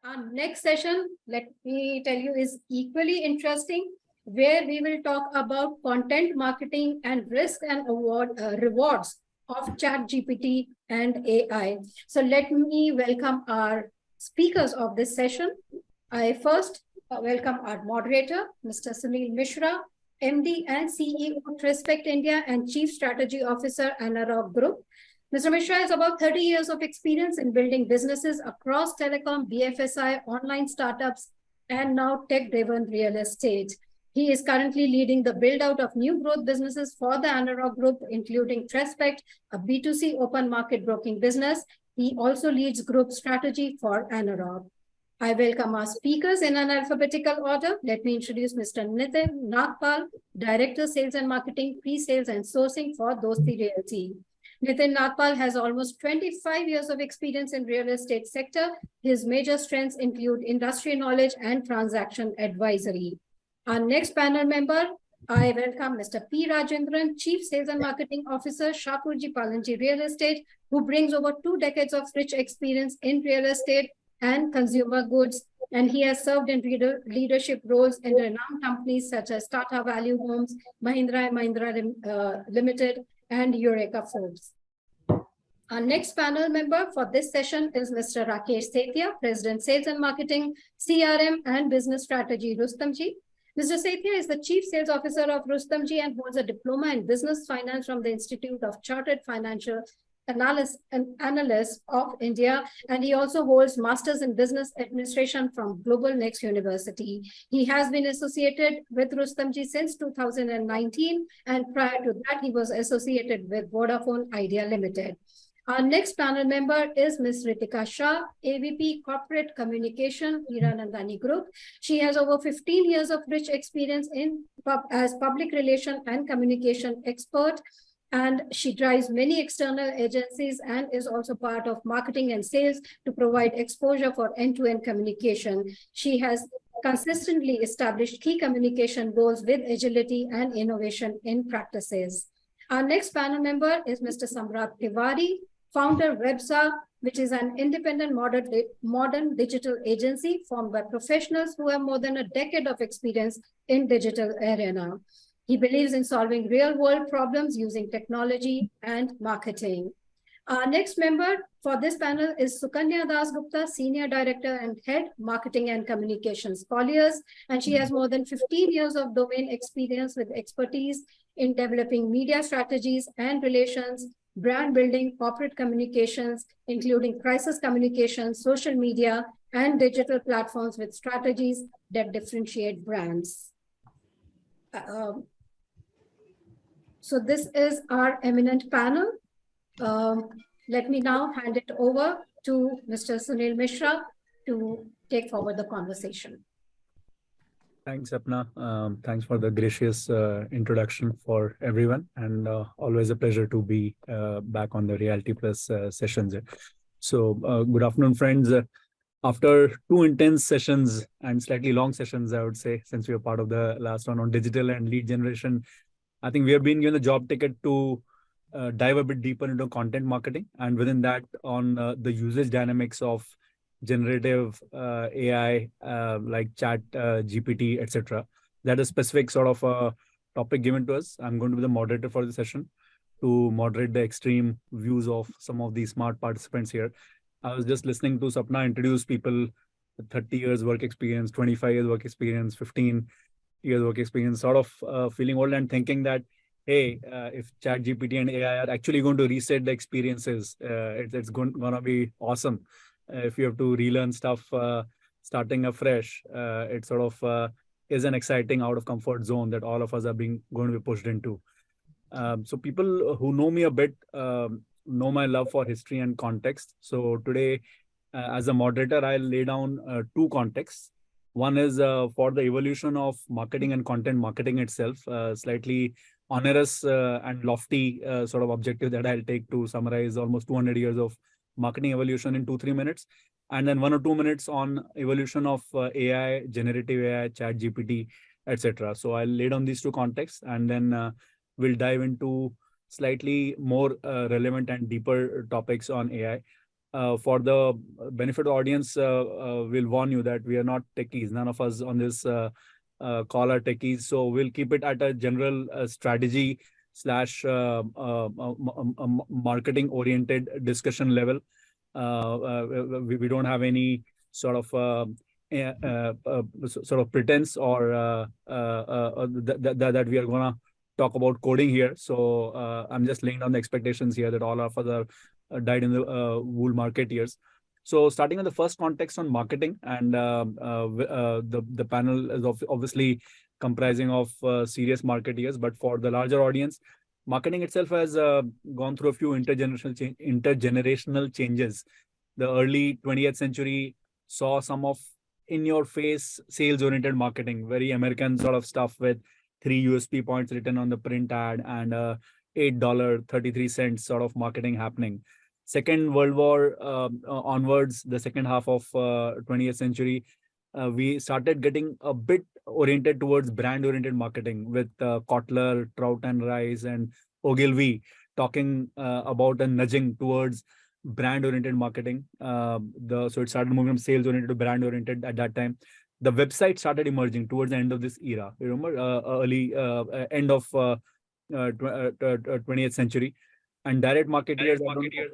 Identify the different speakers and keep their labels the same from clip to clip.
Speaker 1: Our next session, let me tell you, is equally interesting, where we will talk about content marketing and risk and rewards of ChatGPT and AI. So let me welcome our speakers of this session. I first welcome our moderator, Mr. Sunil Mishra, MD and CEO of TRESPECT India and Chief Strategy Officer, ANAROCK Group. Mr. Mishra has about 30 years of experience in building businesses across telecom, BFSI, online startups, and now tech-driven real estate. He is currently leading the build-out of new growth businesses for the ANAROCK Group, including TRESPECT, a B2C open market broking business. He also leads group strategy for ANAROCK. I welcome our speakers in an alphabetical order. Let me introduce Mr. Nitin Nagpal, Director, Sales and Marketing, Pre-Sales and Sourcing for Dosti Realty. Nitin Nagpal has almost 25 years of experience in real estate sector. His major strengths include industry knowledge and transaction advisory. Our next panel member, I welcome Mr. P. Rajendran, Chief Sales and Marketing Officer, Shapoorji Pallonji Real Estate, who brings over 2 decades of rich experience in real estate and consumer goods. And he has served in leadership roles in renowned companies such as Tata Value Homes, Mahindra & Mahindra Limited, and Eureka Forbes. Our next panel member for this session is Mr. Rakesh Sethia, President, Sales and Marketing, CRM and Business Strategy, Rustomjee. Mr. Sethia is the Chief Sales Officer of Rustomjee and holds a diploma in Business Finance from the Institute of Chartered Financial Analysts of India, and he also holds Masters in Business Administration from Global Next University. He has been associated with Rustomjee since 2019, and prior to that, he was associated with Vodafone Idea Limited. Our next panel member is Ms. Ritika Shah, AVP Corporate Communication, Hiranandani Group. She has over 15 years of rich experience as public relation and communication expert, and she drives many external agencies and is also part of marketing and sales to provide exposure for end-to-end communication. She has consistently established key communication goals with agility and innovation in practices. Our next panel member is Mr. Samrat Tiwari, founder Webzaa, which is an independent modern digital agency formed by professionals who have more than a decade of experience in digital arena. He believes in solving real-world problems using technology and marketing. Our next member for this panel is Sukanya Dasgupta, Senior Director and Head, Marketing and Communications, Colliers, and she has more than 15 years of domain experience with expertise in developing media strategies and relations, brand building, corporate communications, including crisis communications, social media, and digital platforms with strategies that differentiate brands. So this is our eminent panel. Let me now hand it over to Mr. Sunil Mishra to take forward the conversation.
Speaker 2: Thanks, Apna. Thanks for the gracious introduction for everyone, and always a pleasure to be back on the Realty Plus sessions. So good afternoon, friends. After 2 intense sessions and slightly long sessions, I would say, since we are part of the last one on digital and lead generation, I think we have been given the job ticket to dive a bit deeper into content marketing, and within that on the usage dynamics of generative AI like chat, GPT, etc. That is specific sort of a topic given to us. I'm going to be the moderator for the session to moderate the extreme views of some of these smart participants here. I was just listening to Sapna introduce people with 30 years work experience, 25 years work experience, 15 years work experience, sort of feeling old and thinking that, hey, if chat GPT and AI are actually going to reset the experiences, it's going to be awesome. If you have to relearn stuff starting afresh, it sort of is an exciting out of comfort zone that all of us are going to be pushed into. So people who know me a bit know my love for history and context. So today, as a moderator, I'll lay down 2 contexts. One is for the evolution of marketing and content marketing itself, slightly onerous and lofty sort of objective that I'll take to summarize almost 200 years of marketing evolution in 2-3 minutes, and then 1 or 2 minutes on evolution of AI, generative AI, chat GPT, etc. So I'll lay down these 2 contexts, and then we'll dive into slightly more relevant and deeper topics on AI. For the benefit of the audience, we'll warn you that we are not techies. None of us on this call are techies. So we'll keep it at a general strategy slash marketing oriented discussion level. We don't have any sort of pretense or that we are gonna talk about coding here. So I'm just laying down the expectations here that all of us are died in the wool marketeers. So starting on the first context on marketing, and the panel is obviously comprising of serious marketeers, but for the larger audience, marketing itself has gone through a few intergenerational changes. The early 20th century saw some of in-your-face sales-oriented marketing, very American sort of stuff with 3 USP points written on the print ad and $8.33 sort of marketing happening. Second World War onwards, the second half of 20th century, we started getting a bit oriented towards brand-oriented marketing with Kotler, Trout and Rice, and Ogilvy talking about and nudging towards brand-oriented marketing. So it started moving from sales-oriented to brand-oriented at that time. The website started emerging towards the end of this era. You remember early end of 20th century. And direct marketeers, I don't know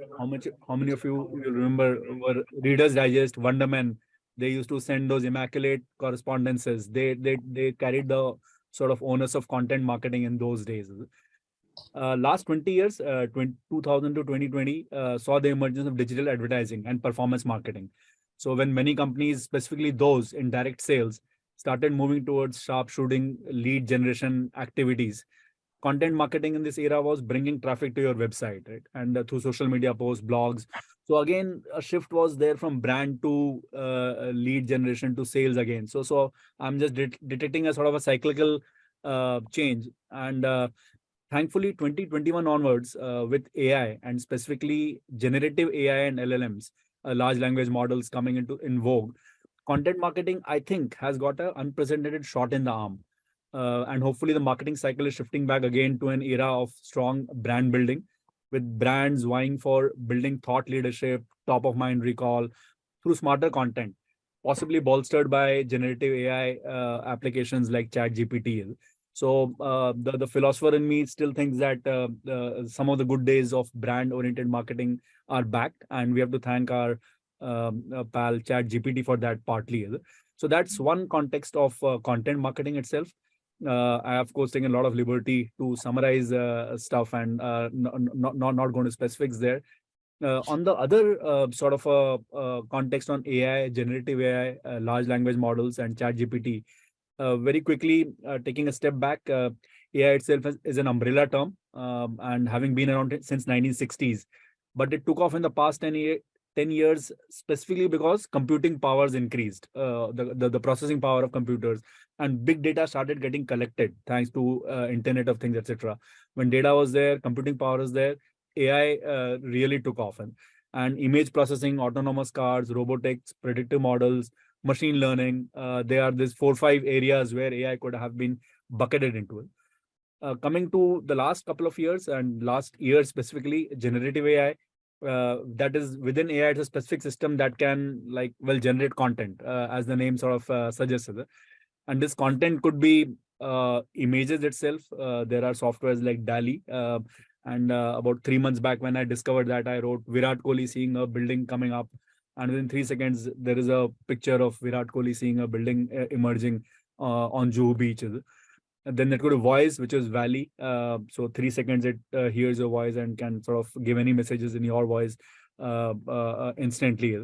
Speaker 2: how many of you will remember were Reader's Digest, Wonderman. They used to send those immaculate correspondences. They carried the sort of onus of content marketing in those days. Last 20 years, 2000 to 2020, saw the emergence of digital advertising and performance marketing. So when many companies, specifically those in direct sales, started moving towards sharpshooting lead generation activities, content marketing in this era was bringing traffic to your website, right? And through social media posts, blogs. So again, a shift was there from brand to lead generation to sales again. So I'm just detecting a sort of a cyclical change. And thankfully, 2021 onwards, with AI and specifically generative AI and LLMs, large language models coming in vogue, content marketing, I think, has got an unprecedented shot in the arm. And hopefully the marketing cycle is shifting back again to an era of strong brand building, with brands vying for building thought leadership, top of mind recall through smarter content, possibly bolstered by generative AI applications like ChatGPT. So the philosopher in me still thinks that some of the good days of brand oriented marketing are back, and we have to thank our pal ChatGPT for that partly. So that's one context of content marketing itself. I of course taken a lot of liberty to summarize stuff and not going to specifics there. On the other sort of context on AI, generative AI, large language models, and ChatGPT, very quickly taking a step back, AI itself is an umbrella term, and having been around since 1960s, but it took off in the past 10 years specifically because computing powers increased, the processing power of computers, and big data started getting collected thanks to Internet of Things, etc. When data was there, computing power was there, AI really took off. And image processing, autonomous cars, robotics, predictive models, machine learning, there are these 4-5 areas where AI could have been bucketed into it. Coming to the last couple of years and last year specifically, generative AI, that is within AI, it's a specific system that can generate content, as the name sort of suggests. And this content could be images itself. There are softwares like DALI. And about 3 months back, when I discovered that, I wrote Virat Kohli seeing a building coming up. And within 3 seconds, there is a picture of Virat Kohli seeing a building emerging on Juhu Beach. And then it could have voice, which is Valley. So 3 seconds, it hears your voice and can sort of give any messages in your voice instantly.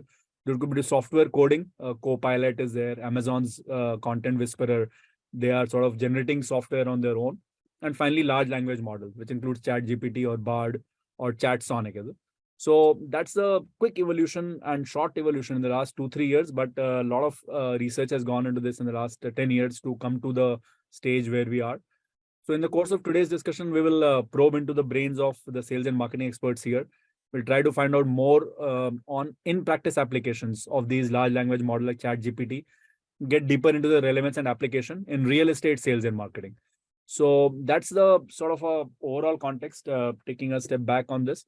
Speaker 2: There could be software coding. Copilot is there. Amazon's content whisperer. They are sort of generating software on their own. And finally, large language models, which includes ChatGPT or Bard or ChatSonic. So that's the quick evolution and short evolution in the last 2-3 years. But a lot of research has gone into this in the last 10 years to come to the stage where we are. So in the course of today's discussion, we will probe into the brains of the sales and marketing experts here. We'll try to find out more on in-practice applications of these large language models like ChatGPT, get deeper into the relevance and application in real estate sales and marketing. So that's the sort of overall context, taking a step back on this.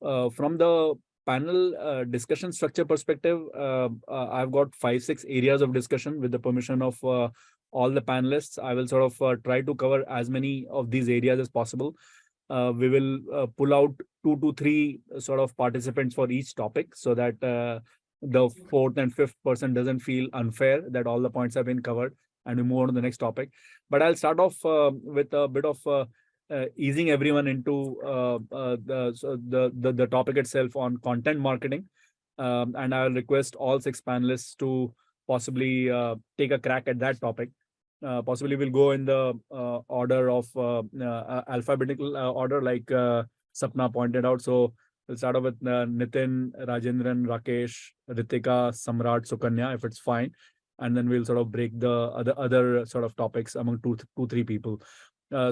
Speaker 2: From the panel discussion structure perspective, I've got 5-6 areas of discussion with the permission of all the panelists. I will sort of try to cover as many of these areas as possible. We will pull out 2 to 3 sort of participants for each topic, so that the fourth and fifth person doesn't feel unfair that all the points have been covered, and we move on to the next topic. But I'll start off with a bit of easing everyone into the topic itself on content marketing. And I'll request all 6 panelists to possibly take a crack at that topic. Possibly we'll go in the order of alphabetical order, like Sapna pointed out. So we'll start off with Nitin, Rajendran, Rakesh, Ritika, Samrat, Sukanya, if it's fine. And then we'll sort of break the other sort of topics among 2-3 people.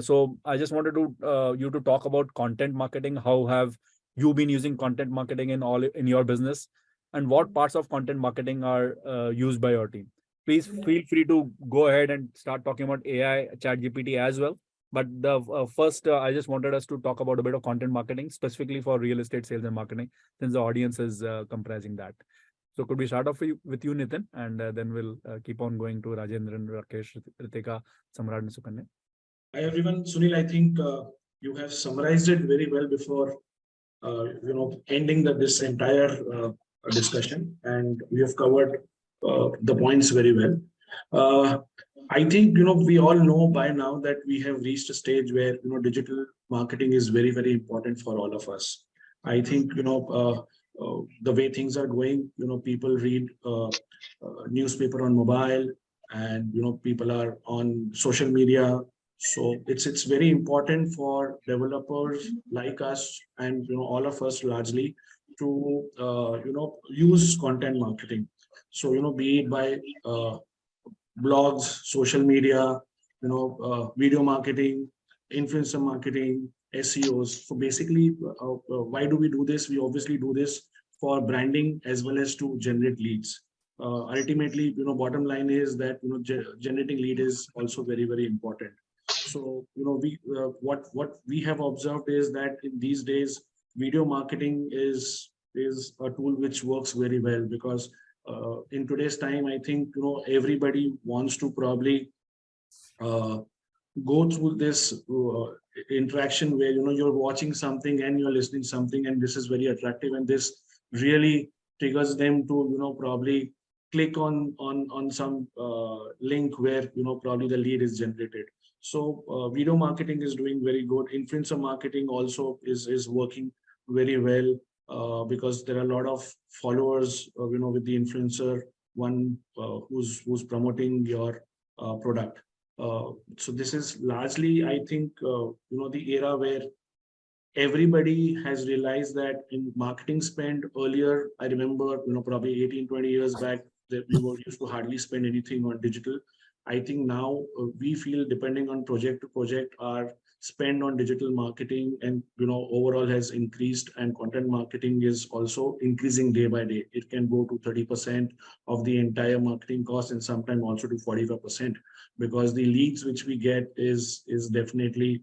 Speaker 2: So I just wanted to you to talk about content marketing. How have you been using content marketing in your business, and what parts of content marketing are used by your team? Please feel free to go ahead and start talking about AI, ChatGPT as well. But the first, I just wanted us to talk about a bit of content marketing, specifically for real estate sales and marketing, since the audience is comprising that. So could we start off with you, Nitin, and then we'll keep on going to Rajendran, Rakesh, Ritika, Samrat, and Sukanya.
Speaker 3: Hi everyone, Sunil. I think you have summarized it very well before, ending this entire discussion, and we have covered the points very well. I think we all know by now that we have reached a stage where digital marketing is very, very important for all of us. I think the way things are going, people read newspaper on mobile, and people are on social media. So it's very important for developers like us, and all of us largely, to use content marketing. So be it by blogs, social media, video marketing, influencer marketing, SEOs. So basically, why do we do this? We obviously do this for branding as well as to generate leads. Ultimately, bottom line is that generating lead is also very, very important. So what we have observed is that in these days, video marketing is a tool which works very well, because in today's time, I think everybody wants to probably go through this interaction where you're watching something and you're listening something, and this is very attractive, and this really triggers them to probably click on some link where probably the lead is generated. So video marketing is doing very good. Influencer marketing also is working very well, because there are a lot of followers with the influencer one who's promoting your product. So this is largely, I think, the era where everybody has realized that in marketing spend earlier, I remember, probably 18-20 years back, that we were used to hardly spend anything on digital. I think now we feel, depending on project to project, our spend on digital marketing and overall has increased, and content marketing is also increasing day by day. It can go to 30% of the entire marketing cost, and sometimes also to 45%, because the leads which we get is definitely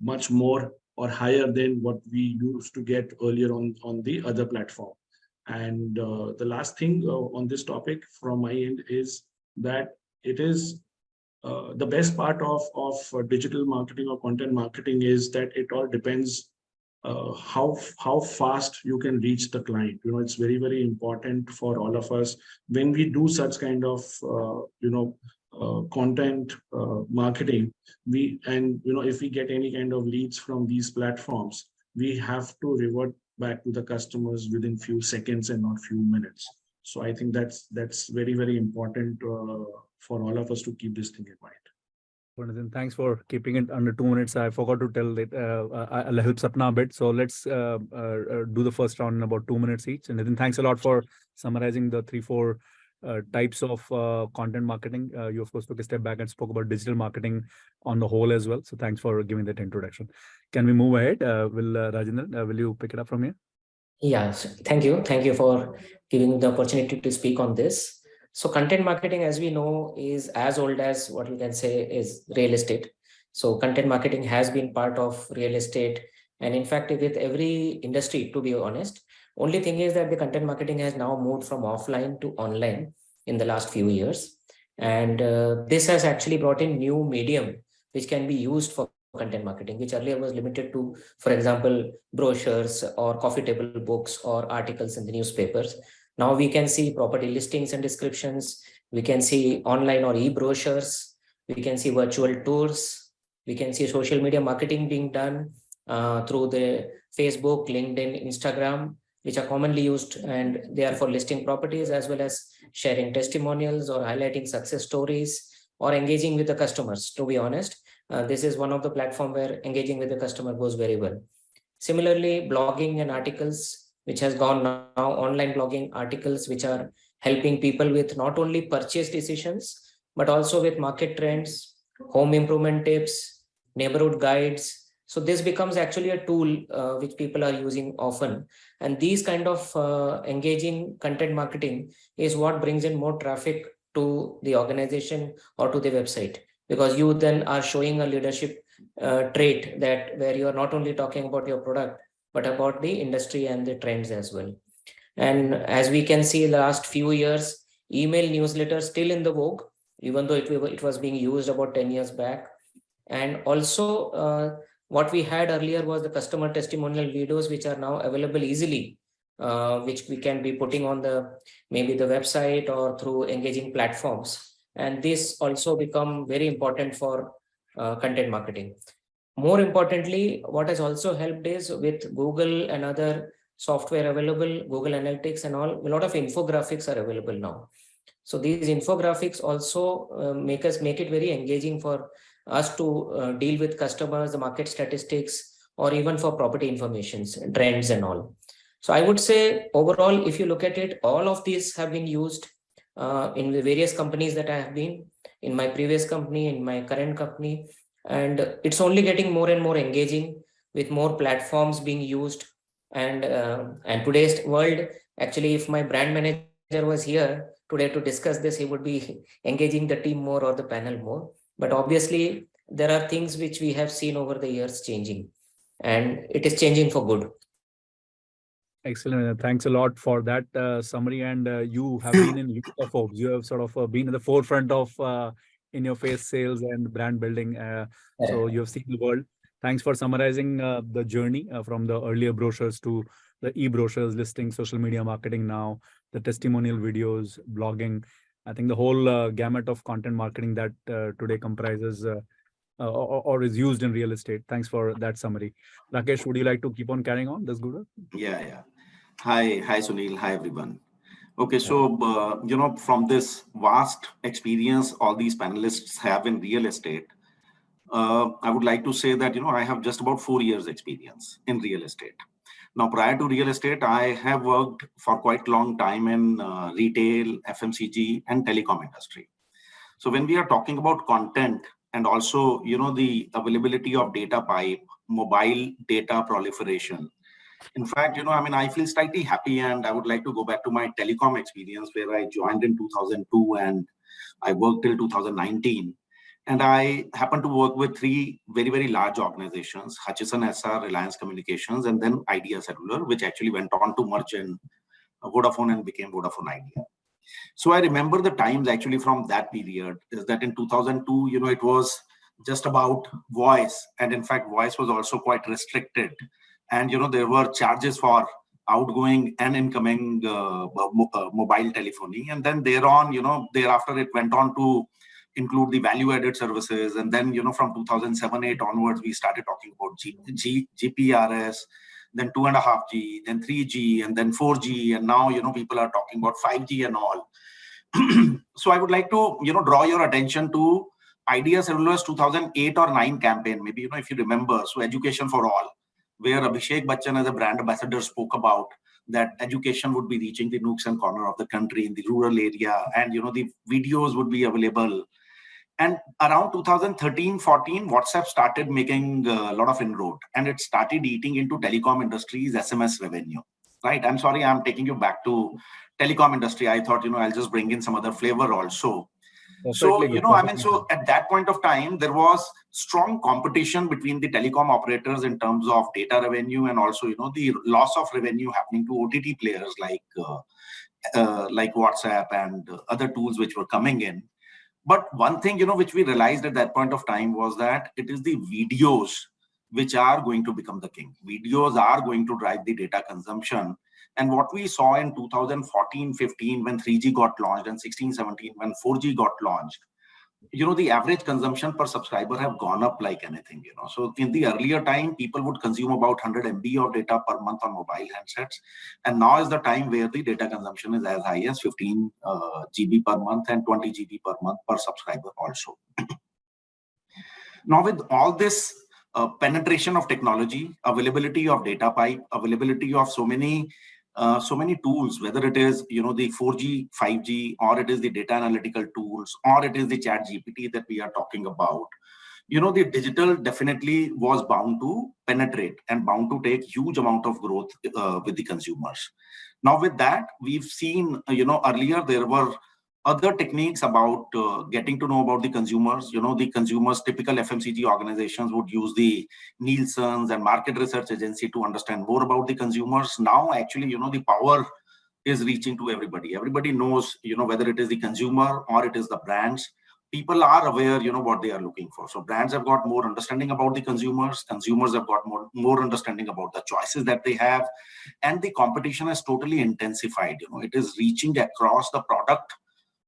Speaker 3: much more or higher than what we used to get earlier on the other platform. And the last thing on this topic from my end is that it is the best part of digital marketing or content marketing is that it all depends how fast you can reach the client. It's very, very important for all of us when we do such kind of content marketing. If we get any kind of leads from these platforms, we have to revert back to the customers within few seconds and not few minutes. So I think that's very, very important for all of us to keep this thing in mind.
Speaker 2: Nitin, thanks for keeping it under 2 minutes. I forgot to tell that I'll help Sapna a bit. So let's do the first round in about 2 minutes each. And Nitin, thanks a lot for summarizing the 3-4 types of content marketing. You of course took a step back and spoke about digital marketing on the whole as well. So thanks for giving that introduction. Can we move ahead? Rajendran, will you pick it up from here?
Speaker 4: Yes, thank you. Thank you for giving me the opportunity to speak on this. So content marketing, as we know, is as old as what you can say is real estate. So content marketing has been part of real estate And in fact, with every industry, to be honest, only thing is that the content marketing has now moved from offline to online in the last few years. And this has actually brought in new medium, which can be used for content marketing, which earlier was limited to, for example, brochures or coffee table books or articles in the newspapers. Now we can see property listings and descriptions. We can see online or e-brochures. We can see virtual tours. We can see social media marketing being done through the Facebook, LinkedIn, Instagram, which are commonly used, and they are for listing properties as well as sharing testimonials or highlighting success stories or engaging with the customers. To be honest, this is one of the platform where engaging with the customer goes very well. Similarly, blogging and articles, which has gone now, online blogging articles, which are helping people with not only purchase decisions, but also with market trends, home improvement tips, neighborhood guides. So this becomes actually a tool which people are using often. And these kind of engaging content marketing is what brings in more traffic to the organization or to the website, because you then are showing a leadership trait that where you are not only talking about your product, but about the industry and the trends as well. And as we can see, the last few years, email newsletters still in the vogue, even though it was being used about 10 years back. And also what we had earlier was the customer testimonial videos, which are now available easily, which we can be putting on maybe the website or through engaging platforms. And this also become very important for content marketing. More importantly, what has also helped is with Google and other software available, Google Analytics and all, a lot of infographics are available now. So these infographics also make it very engaging for us to deal with customers, the market statistics, or even for property informations, trends and all. So I would say overall, if you look at it, all of these have been used in the various companies that I have been, in my previous company, in my current company, and it's only getting more and more engaging with more platforms being used. And today's world, actually, if my brand manager was here today to discuss this, he would be engaging the team more or the panel more. But obviously, there are things which we have seen over the years changing, and it is changing for good.
Speaker 2: Excellent. Thanks a lot for that summary. And you have been in Forbes. You have sort of been in the forefront of in-your-face sales and brand building. So you have seen the world. Thanks for summarizing the journey from the earlier brochures to the e-brochures, listing, social media marketing now, the testimonial videos, blogging. I think the whole gamut of content marketing that today comprises or is used in real estate. Thanks for that summary. Rakesh, would you like to keep on carrying on? That's good.
Speaker 5: Yeah. Hi, Sunil. Hi, everyone. Okay, so, from this vast experience all these panelists have in real estate, I would like to say that, I have just about 4 years experience in real estate. Now, prior to real estate, I have worked for quite a long time in retail, FMCG, and telecom industry. So when we are talking about content and also, the availability of data pipe, mobile data proliferation, in fact, I feel slightly happy, and I would like to go back to my telecom experience where I joined in 2002 and I worked till 2019. And I happened to work with 3 very, very large organizations, Hutchison SR, Reliance Communications, and then Idea Cellular, which actually went on to merge in Vodafone and became Vodafone Idea. So I remember the times actually from that period is that in 2002, it was just about voice. And in fact, voice was also quite restricted. And, there were charges for outgoing and incoming mobile telephony. And then thereafter, it went on to include the value-added services. And then, from 2007-8 onwards, we started talking about GPRS, then 2.5G, then 3G, and then 4G. And now, people are talking about 5G and all. So I would like to, draw your attention to Idea Cellular's 2008 or 9 campaign, maybe, if you remember, so Education for All, where Abhishek Bachchan as a brand ambassador spoke about that education would be reaching the nooks and corner of the country in the rural area, and the videos would be available. And around 2013-14, WhatsApp started making a lot of inroad, and it started eating into telecom industry's SMS revenue. Right? I'm sorry, I'm taking you back to telecom industry. I thought, I'll just bring in some other flavor also. So,
Speaker 2: Perfectly good,
Speaker 5: I mean,
Speaker 2: perfectly
Speaker 5: so at that point of time, there was strong competition between the telecom operators in terms of data revenue, and also, the loss of revenue happening to OTT players like WhatsApp and other tools which were coming in. But one thing, which we realized at that point of time was that it is the videos which are going to become the king. Videos are going to drive the data consumption. And what we saw in 2014-15 when 3G got launched, and 16-17 when 4G got launched, the average consumption per subscriber have gone up like anything, So in the earlier time, people would consume about 100 MB of data per month on mobile handsets. And now is the time where the data consumption is as high as 15 GB per month and 20 GB per month per subscriber also. Now with all this penetration of technology, availability of data pipe, availability of so many tools, whether it is the 4G, 5G, or it is the data analytical tools, or it is the chat GPT that we are talking about, the digital definitely was bound to penetrate and bound to take huge amount of growth with the consumers. Now with that, we've seen earlier there were other techniques about getting to know about the consumers. The consumers, typical FMCG organizations would use the Nielsen's and market research agency to understand more about the consumers. Now, actually, the power is reaching to everybody. Everybody knows, whether it is the consumer or it is the brands. People are aware, what they are looking for. So brands have got more understanding about the consumers. Consumers have got more understanding about the choices that they have. And the competition has totally intensified. It is reaching across the product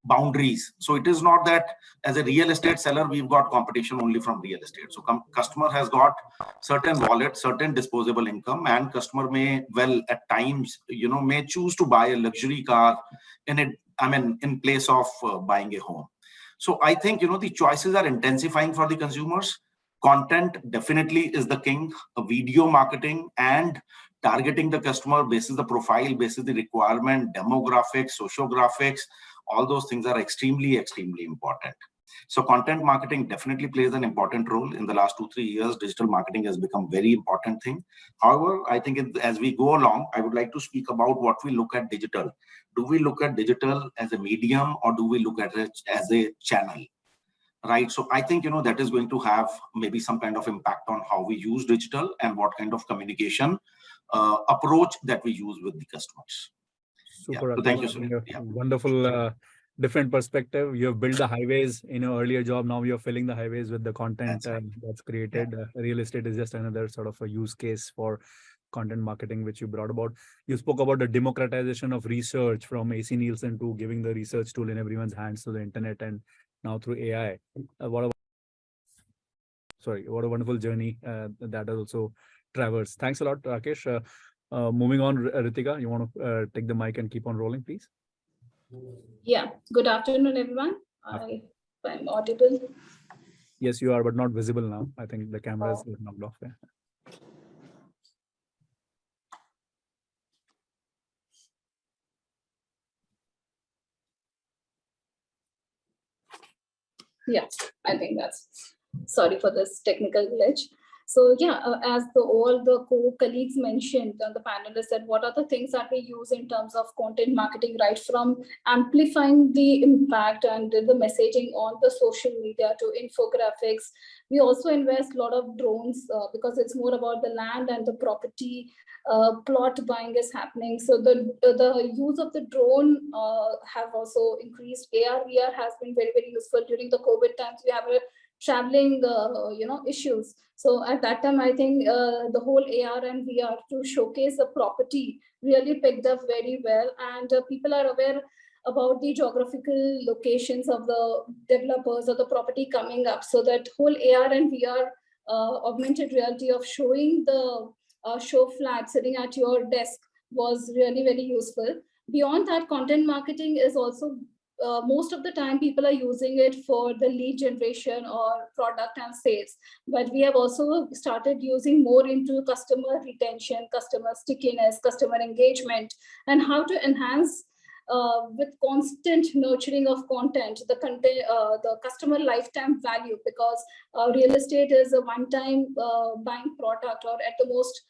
Speaker 5: boundaries. So it is not that as a real estate seller, we've got competition only from real estate. So customer has got certain wallet, certain disposable income, and customer may, well, at times, may choose to buy a luxury car in place of buying a home. So I think, the choices are intensifying for the consumers. Content definitely is the king. Video marketing and targeting the customer basis the profile, basis the requirement, demographics, sociographics, all those things are extremely, extremely important. So content marketing definitely plays an important role. In the last 2-3 years, digital marketing has become very important thing. However, I think as we go along, I would like to speak about what we look at digital. Do we look at digital as a medium, or do we look at it as a channel? Right. So I think, that is going to have maybe some kind of impact on how we use digital and what kind of communication approach that we use with the customers.
Speaker 2: Super.
Speaker 5: So thank you, Sunil.
Speaker 2: Wonderful, different perspective. You have built the highways in your earlier job. Now you're filling the highways with the content that's created. Real estate is just another sort of a use case for content marketing, which you brought about. You spoke about the democratization of research from AC Nielsen to giving the research tool in everyone's hands to the internet, and now through AI. What a wonderful journey that has also traversed. Thanks a lot, Rakesh. Moving on, Ritika, you want to take the mic and keep on rolling, please?
Speaker 6: Yeah. Good afternoon, everyone. I'm audible.
Speaker 2: Yes, you are, but not visible now. I think the camera is knocked off.
Speaker 6: Yeah, I think that's, sorry for this technical glitch. So yeah, as all the colleagues mentioned, the panelists said, what are the things that we use in terms of content marketing, right from amplifying the impact and the messaging on the social media to infographics. We also invest a lot of drones because it's more about the land and the property plot buying is happening. So the use of the drone have also increased. AR, VR has been very, very useful during the COVID times. We have a traveling, issues. So at that time, I think the whole AR and VR to showcase the property really picked up very well. And people are aware about the geographical locations of the developers or the property coming up. So that whole AR and VR augmented reality of showing the show flat sitting at your desk was really very useful. Beyond that, content marketing is also most of the time people are using it for the lead generation or product and sales, but we have also started using more into customer retention, customer stickiness, customer engagement, and how to enhance with constant nurturing of content, the customer lifetime value, because real estate is a one-time buying product or at the most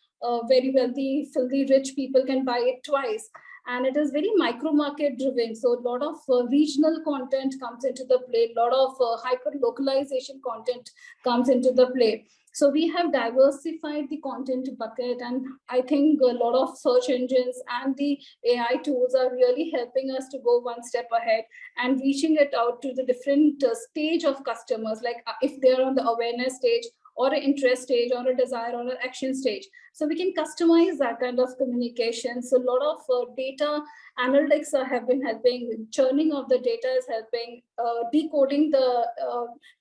Speaker 6: very wealthy, filthy rich people can buy it twice. And it is very micro market driven. So a lot of regional content comes into the play, a lot of hyper localization content comes into the play. So we have diversified the content bucket, and I think a lot of search engines and the AI tools are really helping us to go one step ahead and reaching it out to the different stage of customers, like if they're on the awareness stage or an interest stage or a desire or an action stage. So we can customize that kind of communication. So a lot of data analytics have been helping, churning of the data is helping, decoding the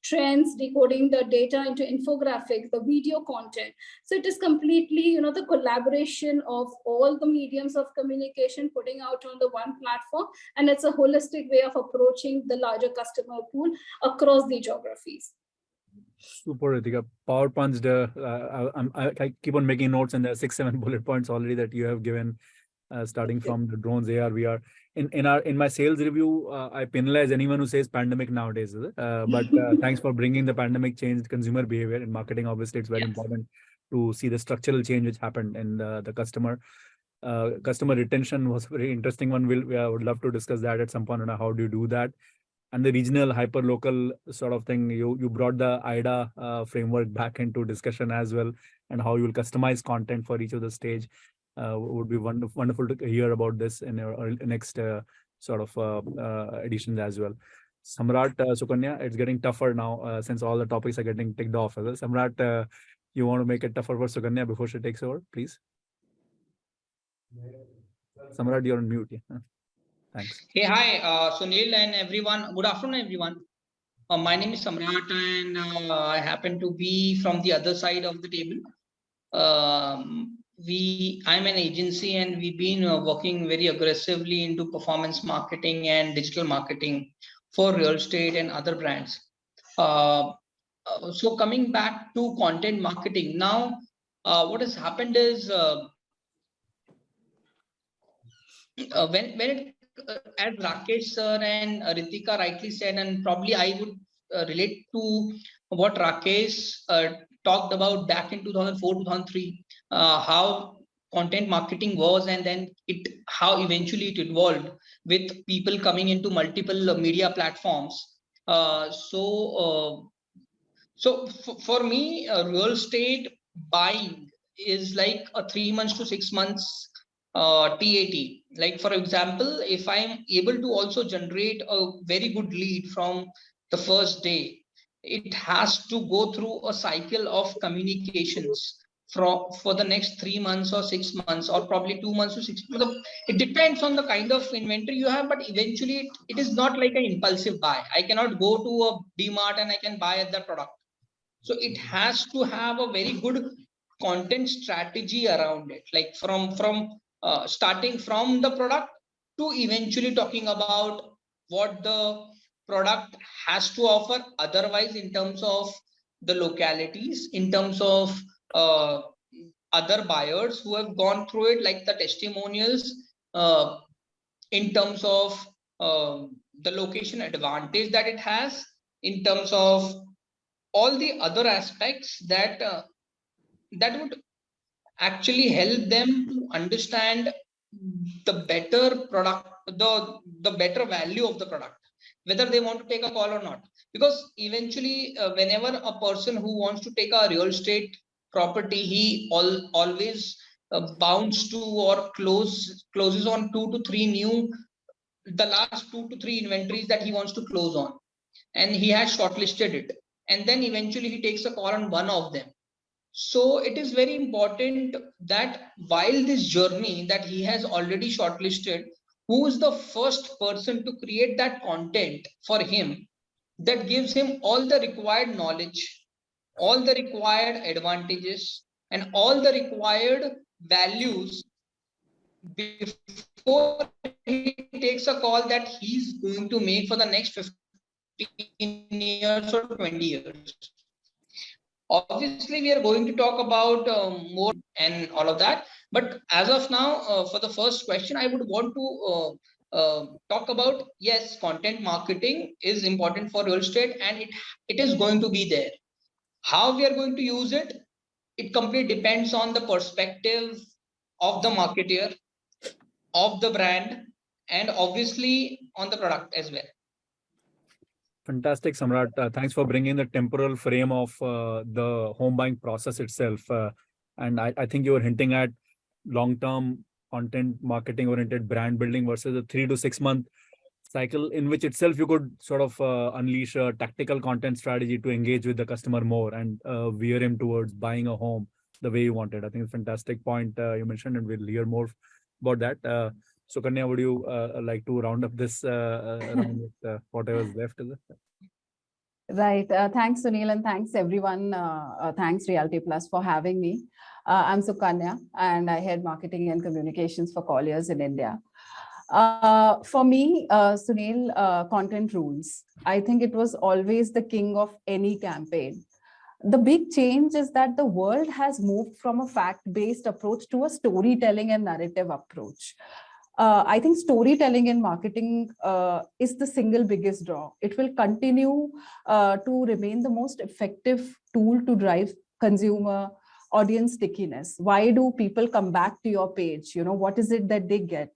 Speaker 6: trends, decoding the data into infographics, the video content. So it is completely, the collaboration of all the mediums of communication, putting out on the one platform. And it's a holistic way of approaching the larger customer pool across the geographies.
Speaker 2: Super, Ritika. Power punched. I keep on making notes, and there are 6-7 bullet points already that you have given, starting from the drones, AR, VR. In my sales review, I penalize anyone who says pandemic nowadays. But thanks for bringing the pandemic changed consumer behavior in marketing. Obviously, it's very important to see the structural change which happened in the customer. Customer retention was a very interesting one. I would love to discuss that at some point. And how do you do that? And the regional hyper local sort of thing, you brought the IDA framework back into discussion as well, and how you will customize content for each of the stage. Would be wonderful to hear about this in our next sort of editions as well. Samrat, Sukanya, it's getting tougher now since all the topics are getting ticked off. Samrat, you want to make it tougher for Sukanya before she takes over, please? Samrat, you're on mute. Yeah. Thanks.
Speaker 7: Hey, hi, Sunil and everyone. Good afternoon, everyone. My name is Samrat, and I happen to be from the other side of the table. I'm an agency, and we've been working very aggressively into performance marketing and digital marketing for real estate and other brands. So coming back to content marketing now, what has happened is when it as Rakesh sir and Ritika rightly said, and probably I would relate to what Rakesh talked about back in 2004, 2003, how content marketing was, and then how eventually it evolved with people coming into multiple media platforms. So for me, real estate buying is like a 3 months to 6 months TAT. Like, for example, if I'm able to also generate a very good lead from the first day, it has to go through a cycle of communications for the next 3 months or 6 months, or probably 2 months to 6 months. It depends on the kind of inventory you have, but eventually it is not like an impulsive buy. I cannot go to a DMart and I can buy that product. So it has to have a very good content strategy around it, like from starting from the product to eventually talking about what the product has to offer otherwise, in terms of the localities, in terms of other buyers who have gone through it, like the testimonials, in terms of the location advantage that it has, in terms of all the other aspects that that would actually help them to understand the better product, the better value of the product, whether they want to take a call or not. Because eventually, whenever a person who wants to take a real estate property, he always bounds to or closes on 2 to 3 the last 2 to 3 inventories that he wants to close on, and he has shortlisted it, and then eventually he takes a call on one of them. So it is very important that while this journey that he has already shortlisted, who is the first person to create that content for him that gives him all the required knowledge, all the required advantages, and all the required values before he takes a call that he's going to make for the next 15 years or 20 years. Obviously, we are going to talk about more and all of that. But as of now, for the first question, I would want to talk about, yes, content marketing is important for real estate, and it is going to be there. How we are going to use it it completely depends on the perspective of the marketer, of the brand, and obviously on the product as well.
Speaker 2: Fantastic, Samrat. Thanks for bringing the temporal frame of the home buying process itself. And I think you were hinting at long-term content marketing oriented brand building versus a 3 to 6 month cycle in which itself you could sort of unleash a tactical content strategy to engage with the customer more and veer him towards buying a home the way you wanted. I think it's a fantastic point you mentioned, and we'll hear more about that. Sukanya, would you like to round up this round with whatever is left? Is it?
Speaker 8: Right. Thanks, Sunil, and thanks everyone. Thanks Realty Plus for having me. I'm Sukanya, and I head marketing and communications for Colliers in India. For me, Sunil, content rules. I think it was always the king of any campaign. The big change is that the world has moved from a fact-based approach to a storytelling and narrative approach. I think storytelling in marketing is the single biggest draw. It will continue to remain the most effective tool to drive consumer audience stickiness. Why do people come back to your page? You know, what is it that they get?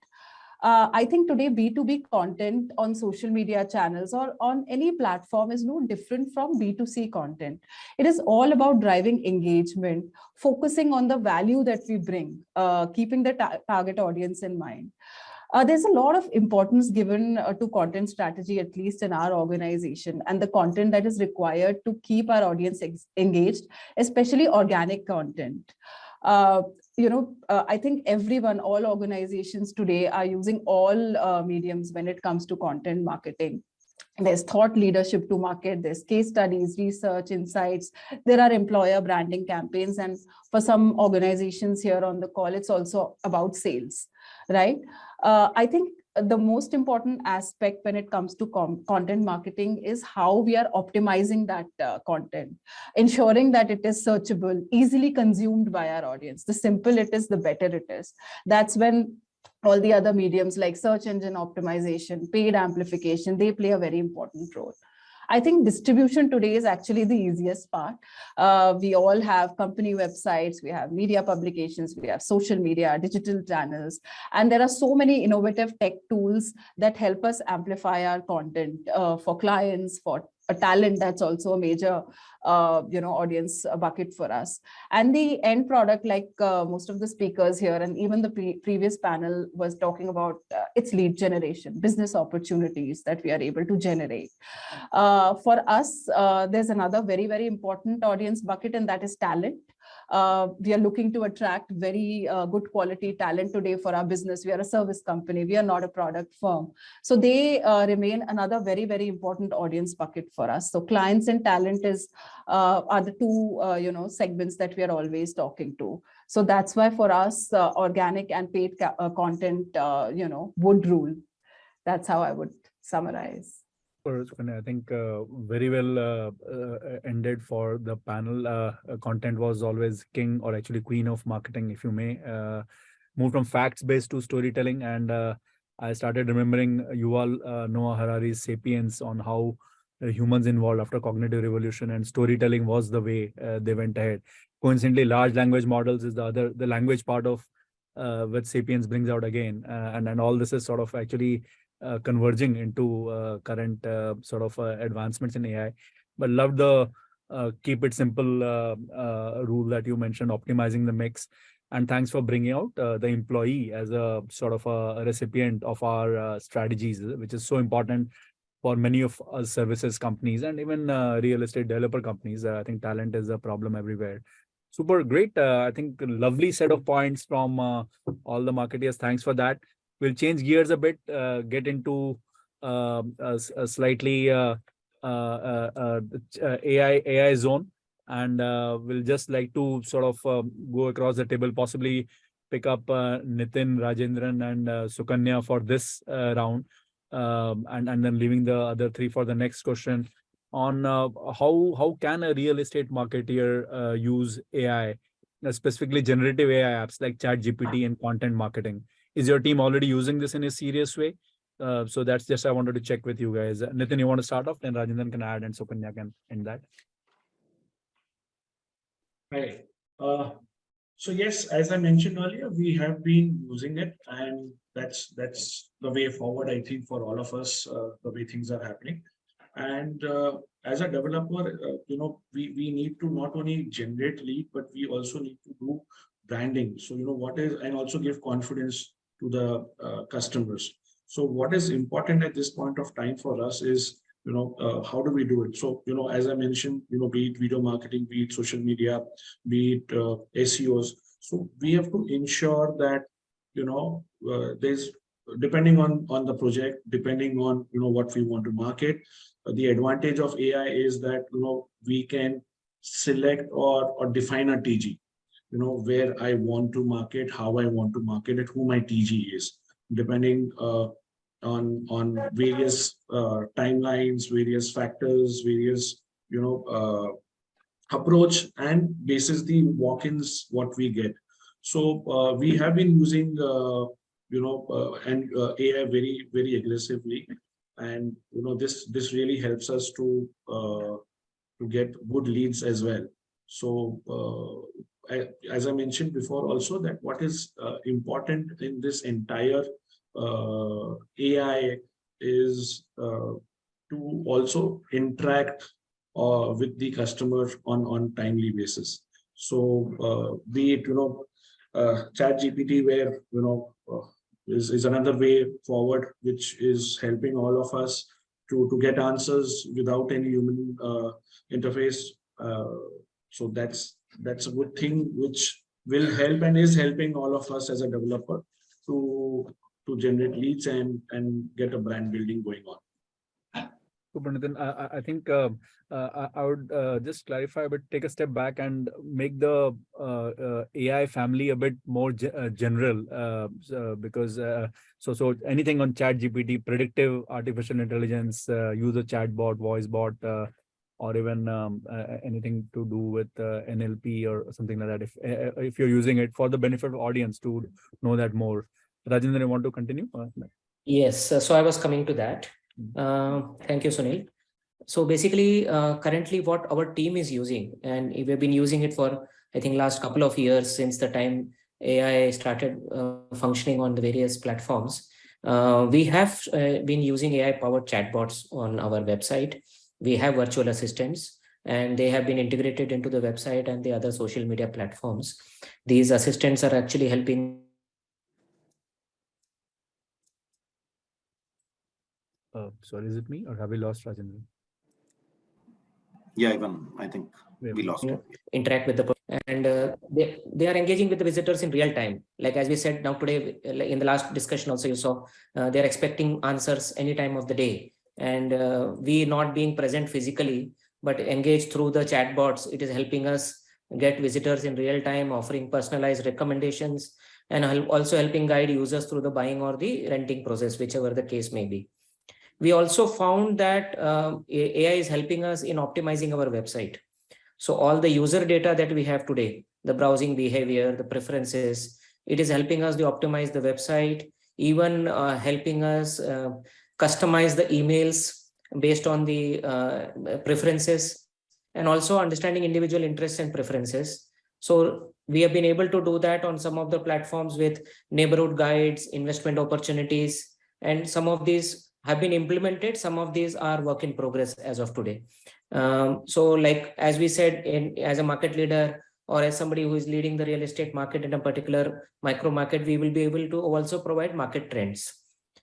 Speaker 8: I think today B2B content on social media channels or on any platform is no different from B2C content. It is all about driving engagement, focusing on the value that we bring, keeping the target audience in mind. There's a lot of importance given to content strategy, at least in our organization, and the content that is required to keep our audience engaged, especially organic content. I think everyone, all organizations today are using all mediums when it comes to content marketing. There's thought leadership to market, there's case studies, research, insights, there are employer branding campaigns, and for some organizations here on the call, it's also about sales, right? I think the most important aspect when it comes to content marketing is how we are optimizing that content, ensuring that it is searchable, easily consumed by our audience. The simple it is, the better it is. That's when all the other mediums like search engine optimization, paid amplification, they play a very important role. I think distribution today is actually the easiest part. We all have company websites, we have media publications, we have social media, digital channels, and there are so many innovative tech tools that help us amplify our content for clients, for a talent. That's also a major audience bucket for us. And the end product, like most of the speakers here and even the previous panel was talking about, it's lead generation, business opportunities that we are able to generate. For us, there's another very, very important audience bucket, and that is talent. We are looking to attract very good quality talent today for our business. We are a service company. We are not a product firm. So they remain another very, very important audience bucket for us. So clients and talent are the two segments that we are always talking to. So that's why for us, organic and paid content would rule. That's how I would summarize.
Speaker 2: I think very well ended for the panel. Content was always king, or actually queen of marketing, if you may. Moved from facts-based to storytelling, and I started remembering Yuval Noah Harari's *Sapiens* on how humans evolved after cognitive revolution, and storytelling was the way they went ahead. Coincidentally, large language models is the language part of what *Sapiens* brings out again, and all this is sort of actually converging into current sort of advancements in AI. But love the keep it simple rule that you mentioned, optimizing the mix. And thanks for bringing out the employee as a sort of a recipient of our strategies, which is so important for many of us services companies and even real estate developer companies. I think talent is a problem everywhere. Super great. I think lovely set of points from all the marketeers. Thanks for that. We'll change gears a bit, get into a slightly AI zone, and we'll just like to sort of go across the table, possibly pick up Nitin, Rajendran, and Sukanya for this round, and then leaving the other three for the next question on how can a real estate marketeer use AI, specifically generative AI apps like ChatGPT and content marketing. Is your team already using this in a serious way? So that's just I wanted to check with you guys. Nitin, you want to start off, then Rajendran can add, and Sukanya can end that.
Speaker 3: Right. So yes, as I mentioned earlier, we have been using it, and that's the way forward, I think, for all of us, the way things are happening. And as a developer, we need to not only generate lead, but we also need to do branding. So, and also give confidence to the customers. So what is important at this point of time for us is, how do we do it? So, as I mentioned, be it video marketing, be it social media, be it SEOs. So we have to ensure that, there's, depending on the project, depending on, what we want to market, the advantage of AI is that, we can select or define a TG, where I want to market, how I want to market it, who my TG is, depending on various timelines, various factors, various, approach, and basis the walk-ins what we get. So we have been using AI very, very aggressively, and this really helps us to get good leads as well. So as I mentioned before also, that what is important in this entire AI is to also interact with the customer on timely basis. So be it Chat GPT, where is another way forward, which is helping all of us to get answers without any human interface. So that's a good thing, which will help and is helping all of us as a developer to generate leads and get a brand building going on.
Speaker 2: Super, Nitin. I think I would just clarify, but take a step back and make the AI family a bit more general, because so anything on Chat GPT, predictive artificial intelligence, user chatbot, voice bot, or even anything to do with NLP or something like that. If you're using it for the benefit of audience to know that more. Rajendran, you want to continue?
Speaker 4: Yes, so I was coming to that. Thank you, Sunil. So basically, currently what our team is using, and we've been using it for, I think, last couple of years since the time AI started functioning on the various platforms. We have been using AI-powered chatbots on our website. We have virtual assistants, and they have been integrated into the website and the other social media platforms. These assistants are actually helping.
Speaker 2: Sorry, is it me or have we lost Rajendran?
Speaker 5: Yeah, even I think we lost it.
Speaker 4: Interact with the and they are engaging with the visitors in real time. Like as we said now today, in the last discussion also you saw, they're expecting answers any time of the day. And we not being present physically, but engaged through the chatbots, it is helping us get visitors in real time, offering personalized recommendations, and also helping guide users through the buying or the renting process, whichever the case may be. We also found that AI is helping us in optimizing our website. So all the user data that we have today, the browsing behavior, the preferences, it is helping us to optimize the website, even helping us customize the emails based on the preferences, and also understanding individual interests and preferences. So we have been able to do that on some of the platforms with neighborhood guides, investment opportunities, and some of these have been implemented. Some of these are work in progress as of today. So like, as we said, as a market leader or as somebody who is leading the real estate market in a particular micro market, we will be able to also provide market trends.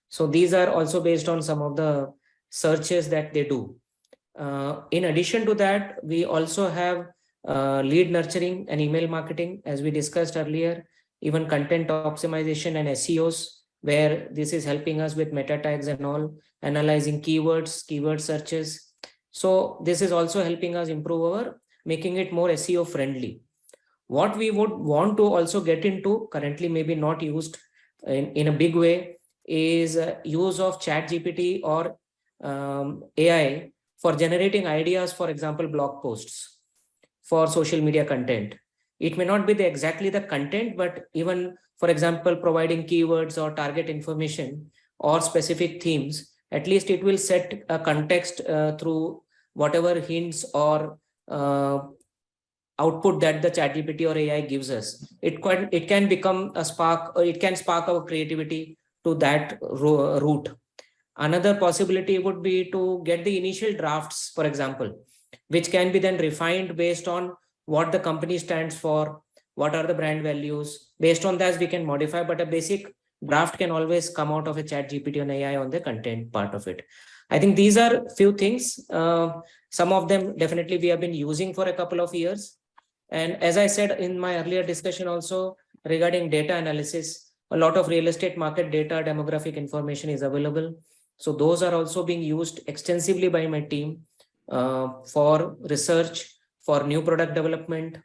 Speaker 4: So these are also based on some of the searches that they do. In addition to that, we also have lead nurturing and email marketing, as we discussed earlier, even content optimization and SEOs, where this is helping us with meta tags and all, analyzing keywords, keyword searches. So this is also helping us improve making it more SEO friendly. What we would want to also get into, currently maybe not used in a big way, is use of Chat GPT or AI for generating ideas, for example, blog posts for social media content. It may not be exactly the content, but even, for example, providing keywords or target information or specific themes, at least it will set a context through whatever hints or output that the ChatGPT or AI gives us, it can become a spark, or it can spark our creativity to that route. Another possibility would be to get the initial drafts, for example, which can be then refined based on what the company stands for, what are the brand values. Based on that, we can modify, but a basic draft can always come out of a ChatGPT and AI on the content part of it. I think these are few things. Some of them definitely we have been using for a couple of years. And as I said in my earlier discussion also regarding data analysis, a lot of real estate market data, demographic information is available. So those are also being used extensively by my team for research, for new product development,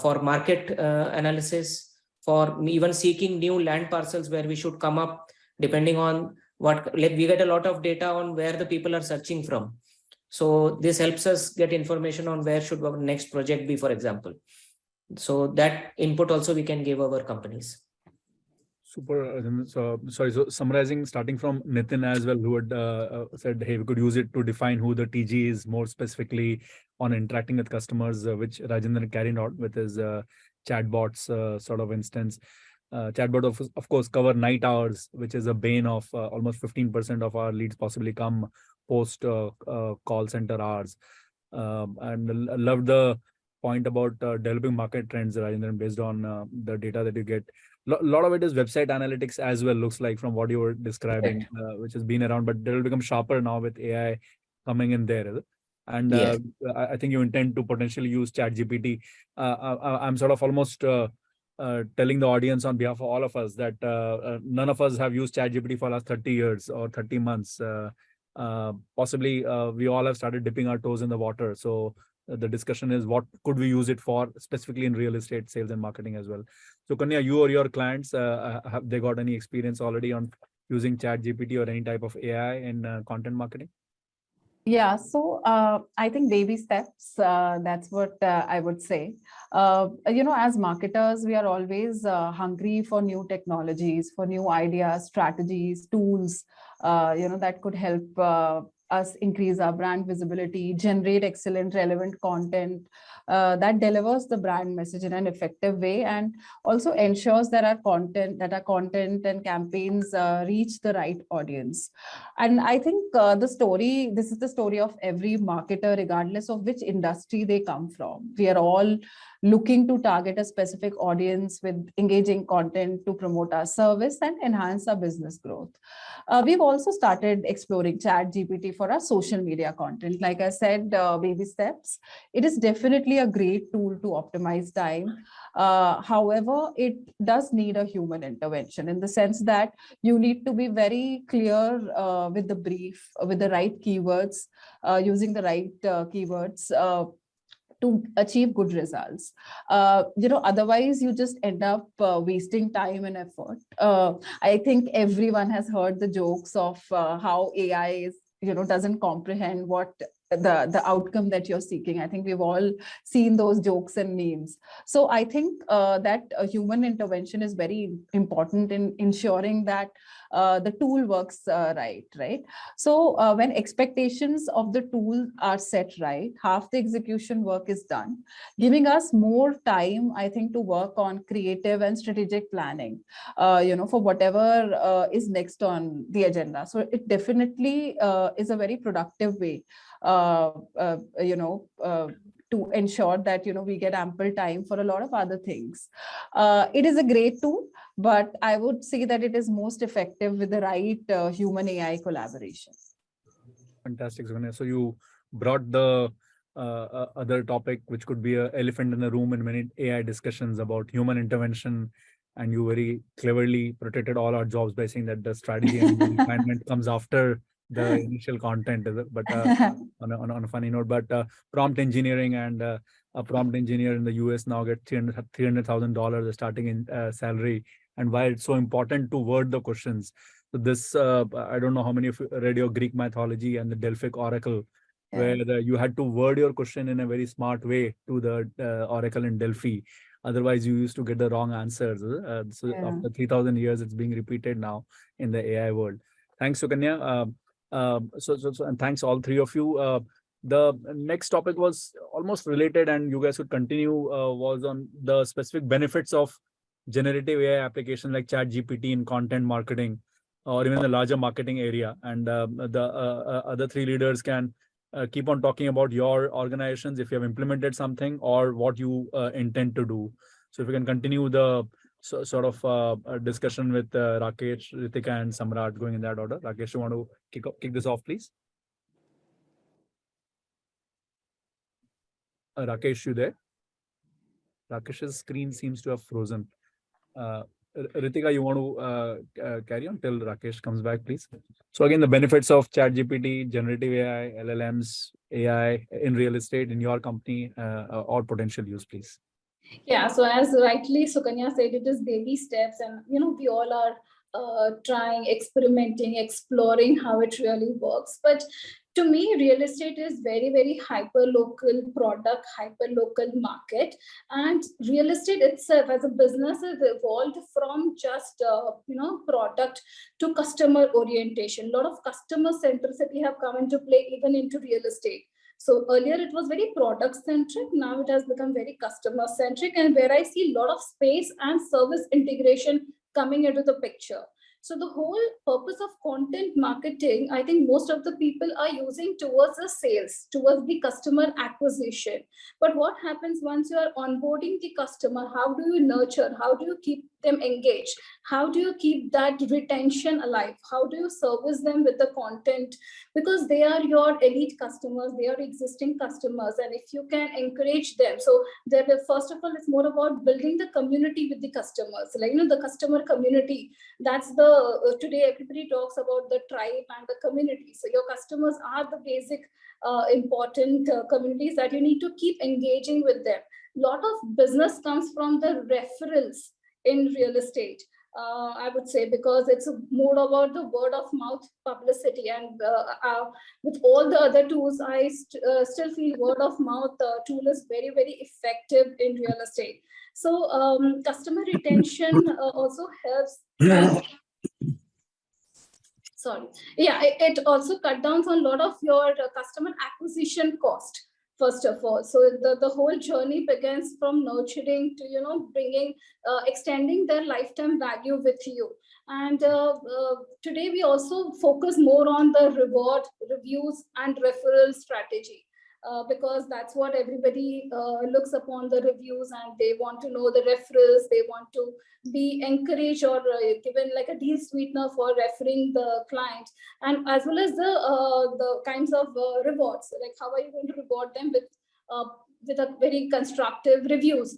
Speaker 4: for market analysis, for even seeking new land parcels where we should come up depending on what, like we get a lot of data on where the people are searching from. So this helps us get information on where should our next project be, for example. So that input also we can give our companies.
Speaker 2: Super. So summarizing, starting from Nitin as well, who had said, hey, we could use it to define who the TG is more specifically on interacting with customers, which Rajendran carried out with his chatbots sort of instance. Chatbot of course cover night hours, which is a bane of almost 15% of our leads possibly come post call center hours. And I love the point about developing market trends, Rajendran, based on the data that you get. A lot of it is website analytics as well, looks like, from what you were describing, which has been around, but they will become sharper now with AI coming in there. And
Speaker 4: Yes.
Speaker 2: I think you intend to potentially use ChatGPT. I'm sort of almost telling the audience on behalf of all of us that none of us have used ChatGPT for the last 30 years or 30 months. Possibly we all have started dipping our toes in the water. So the discussion is, what could we use it for specifically in real estate sales and marketing as well? So Kanya, you or your clients, have they got any experience already on using ChatGPT or any type of AI in content marketing?
Speaker 8: Yeah, so I think baby steps, that's what I would say. As marketers, we are always hungry for new technologies, for new ideas, strategies, tools, that could help us increase our brand visibility, generate excellent, relevant content that delivers the brand message in an effective way, and also ensures that our content and campaigns reach the right audience. And I think this is the story of every marketer, regardless of which industry they come from. We are all looking to target a specific audience with engaging content to promote our service and enhance our business growth. We've also started exploring ChatGPT for our social media content. Like I said, baby steps. It is definitely a great tool to optimize time. However, it does need a human intervention, in the sense that you need to be very clear with the brief, with the right keywords, using the right keywords to achieve good results. Otherwise you just end up wasting time and effort. I think everyone has heard the jokes of how AI is, doesn't comprehend what the outcome that you're seeking. I think we've all seen those jokes and memes. So I think that human intervention is very important in ensuring that the tool works right. So when expectations of the tool are set right, half the execution work is done, giving us more time, I think, to work on creative and strategic planning, for whatever is next on the agenda. So it definitely is a very productive way to ensure that we get ample time for a lot of other things. It is a great tool, but I would say that it is most effective with the right human AI collaboration.
Speaker 2: Fantastic, Sukanya. So you brought the other topic, which could be an elephant in the room in many AI discussions, about human intervention, and you very cleverly protected all our jobs by saying that the strategy and the refinement comes after the initial content. But on a funny note, but prompt engineering, and a prompt engineer in the US now get $300,000 starting in salary, and why it's so important to word the questions. So this, I don't know how many of you read your Greek mythology and the Delphic oracle, where you had to word your question in a very smart way to the oracle in Delphi. Otherwise, you used to get the wrong answers. After 3,000 years, it's being repeated now in the AI world. Thanks, Sukanya. And thanks all three of you. The next topic was almost related, and you guys could continue, was on the specific benefits of generative AI application like ChatGPT in content marketing or even the larger marketing area. And the other three leaders can keep on talking about your organizations, if you have implemented something or what you intend to do. So if you can continue the sort of discussion with Rakesh, Ritika, and Samrat, going in that order. Rakesh, you want to kick this off, please? Rakesh, you there? Rakesh's screen seems to have frozen. Ritika, you want to carry on till Rakesh comes back, please? So again, the benefits of ChatGPT, generative AI, LLMs, AI in real estate in your company, or potential use, please.
Speaker 6: Yeah, so as rightly Sukanya said, it is baby steps, and we all are trying, experimenting, exploring how it really works. But to me, real estate is very, very hyper-local product, hyper-local market. And real estate itself as a business has evolved from just, product to customer orientation. A lot of customer centricity have come into play even into real estate. So earlier it was very product centric. Now it has become very customer centric, and where I see a lot of space and service integration coming into the picture. So the whole purpose of content marketing, I think most of the people are using towards the sales, towards the customer acquisition. But what happens once you are onboarding the customer? How do you nurture? How do you keep them engaged? How do you keep that retention alive? How do you service them with the content? Because they are your elite customers, they are existing customers, and if you can encourage them. So first of all, it's more about building the community with the customers, like the customer community. That's the today everybody talks about the tribe and the community. So your customers are the basic important communities that you need to keep engaging with them. A lot of business comes from the referrals in real estate. I would say, because it's more about the word of mouth publicity, and with all the other tools, I still feel word of mouth tool is very, very effective in real estate. So customer retention also helps. Sorry. Yeah, it also cut down on a lot of your customer acquisition cost. First of all, so the whole journey begins from nurturing to bringing, extending their lifetime value with you. And today we also focus more on the reward, reviews, and referral strategy. Because that's what everybody looks upon, the reviews, and they want to know the referrals. They want to be encouraged or given like a deal sweetener for referring the client, and as well as the kinds of rewards, like how are you going to reward them with a very constructive reviews.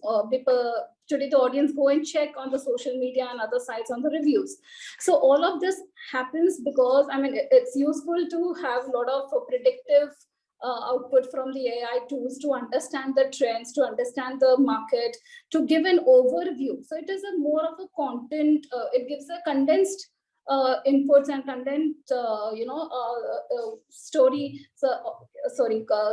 Speaker 6: Today the audience go and check on the social media and other sites on the reviews. So all of this happens because it's useful to have a lot of predictive output from the AI tools to understand the trends, to understand the market, to give an overview. So it is a more of a content, it gives a condensed inputs and condensed,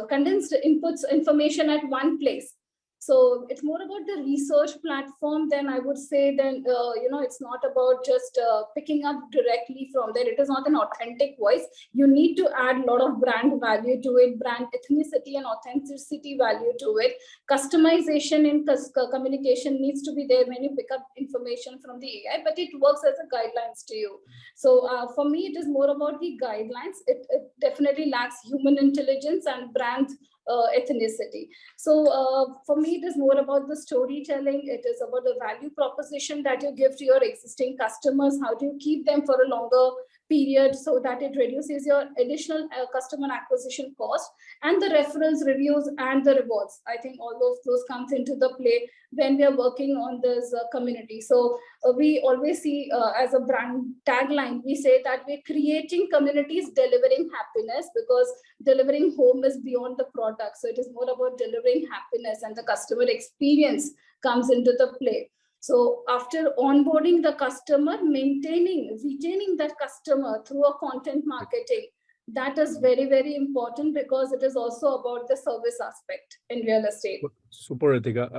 Speaker 6: condensed inputs, information at one place. So it's more about the research platform than I would say, then, it's not about just picking up directly from there. It is not an authentic voice. You need to add a lot of brand value to it, brand ethnicity and authenticity value to it. Customization in communication needs to be there when you pick up information from the AI, but it works as a guidelines to you. So for me, it is more about the guidelines. It definitely lacks human intelligence and brand ethnicity. So for me, it is more about the storytelling. It is about the value proposition that you give to your existing customers. How do you keep them for a longer period so that it reduces your additional customer acquisition cost, and the referrals, reviews, and the rewards. I think all of those comes into the play when we are working on this community. So we always see as a brand tagline, we say that we're creating communities, delivering happiness, because delivering home is beyond the product. So it is more about delivering happiness, and the customer experience comes into the play. So after onboarding the customer, retaining that customer through a content marketing, that is very, very important, because it is also about the service aspect in real estate.
Speaker 2: Super, Ritika.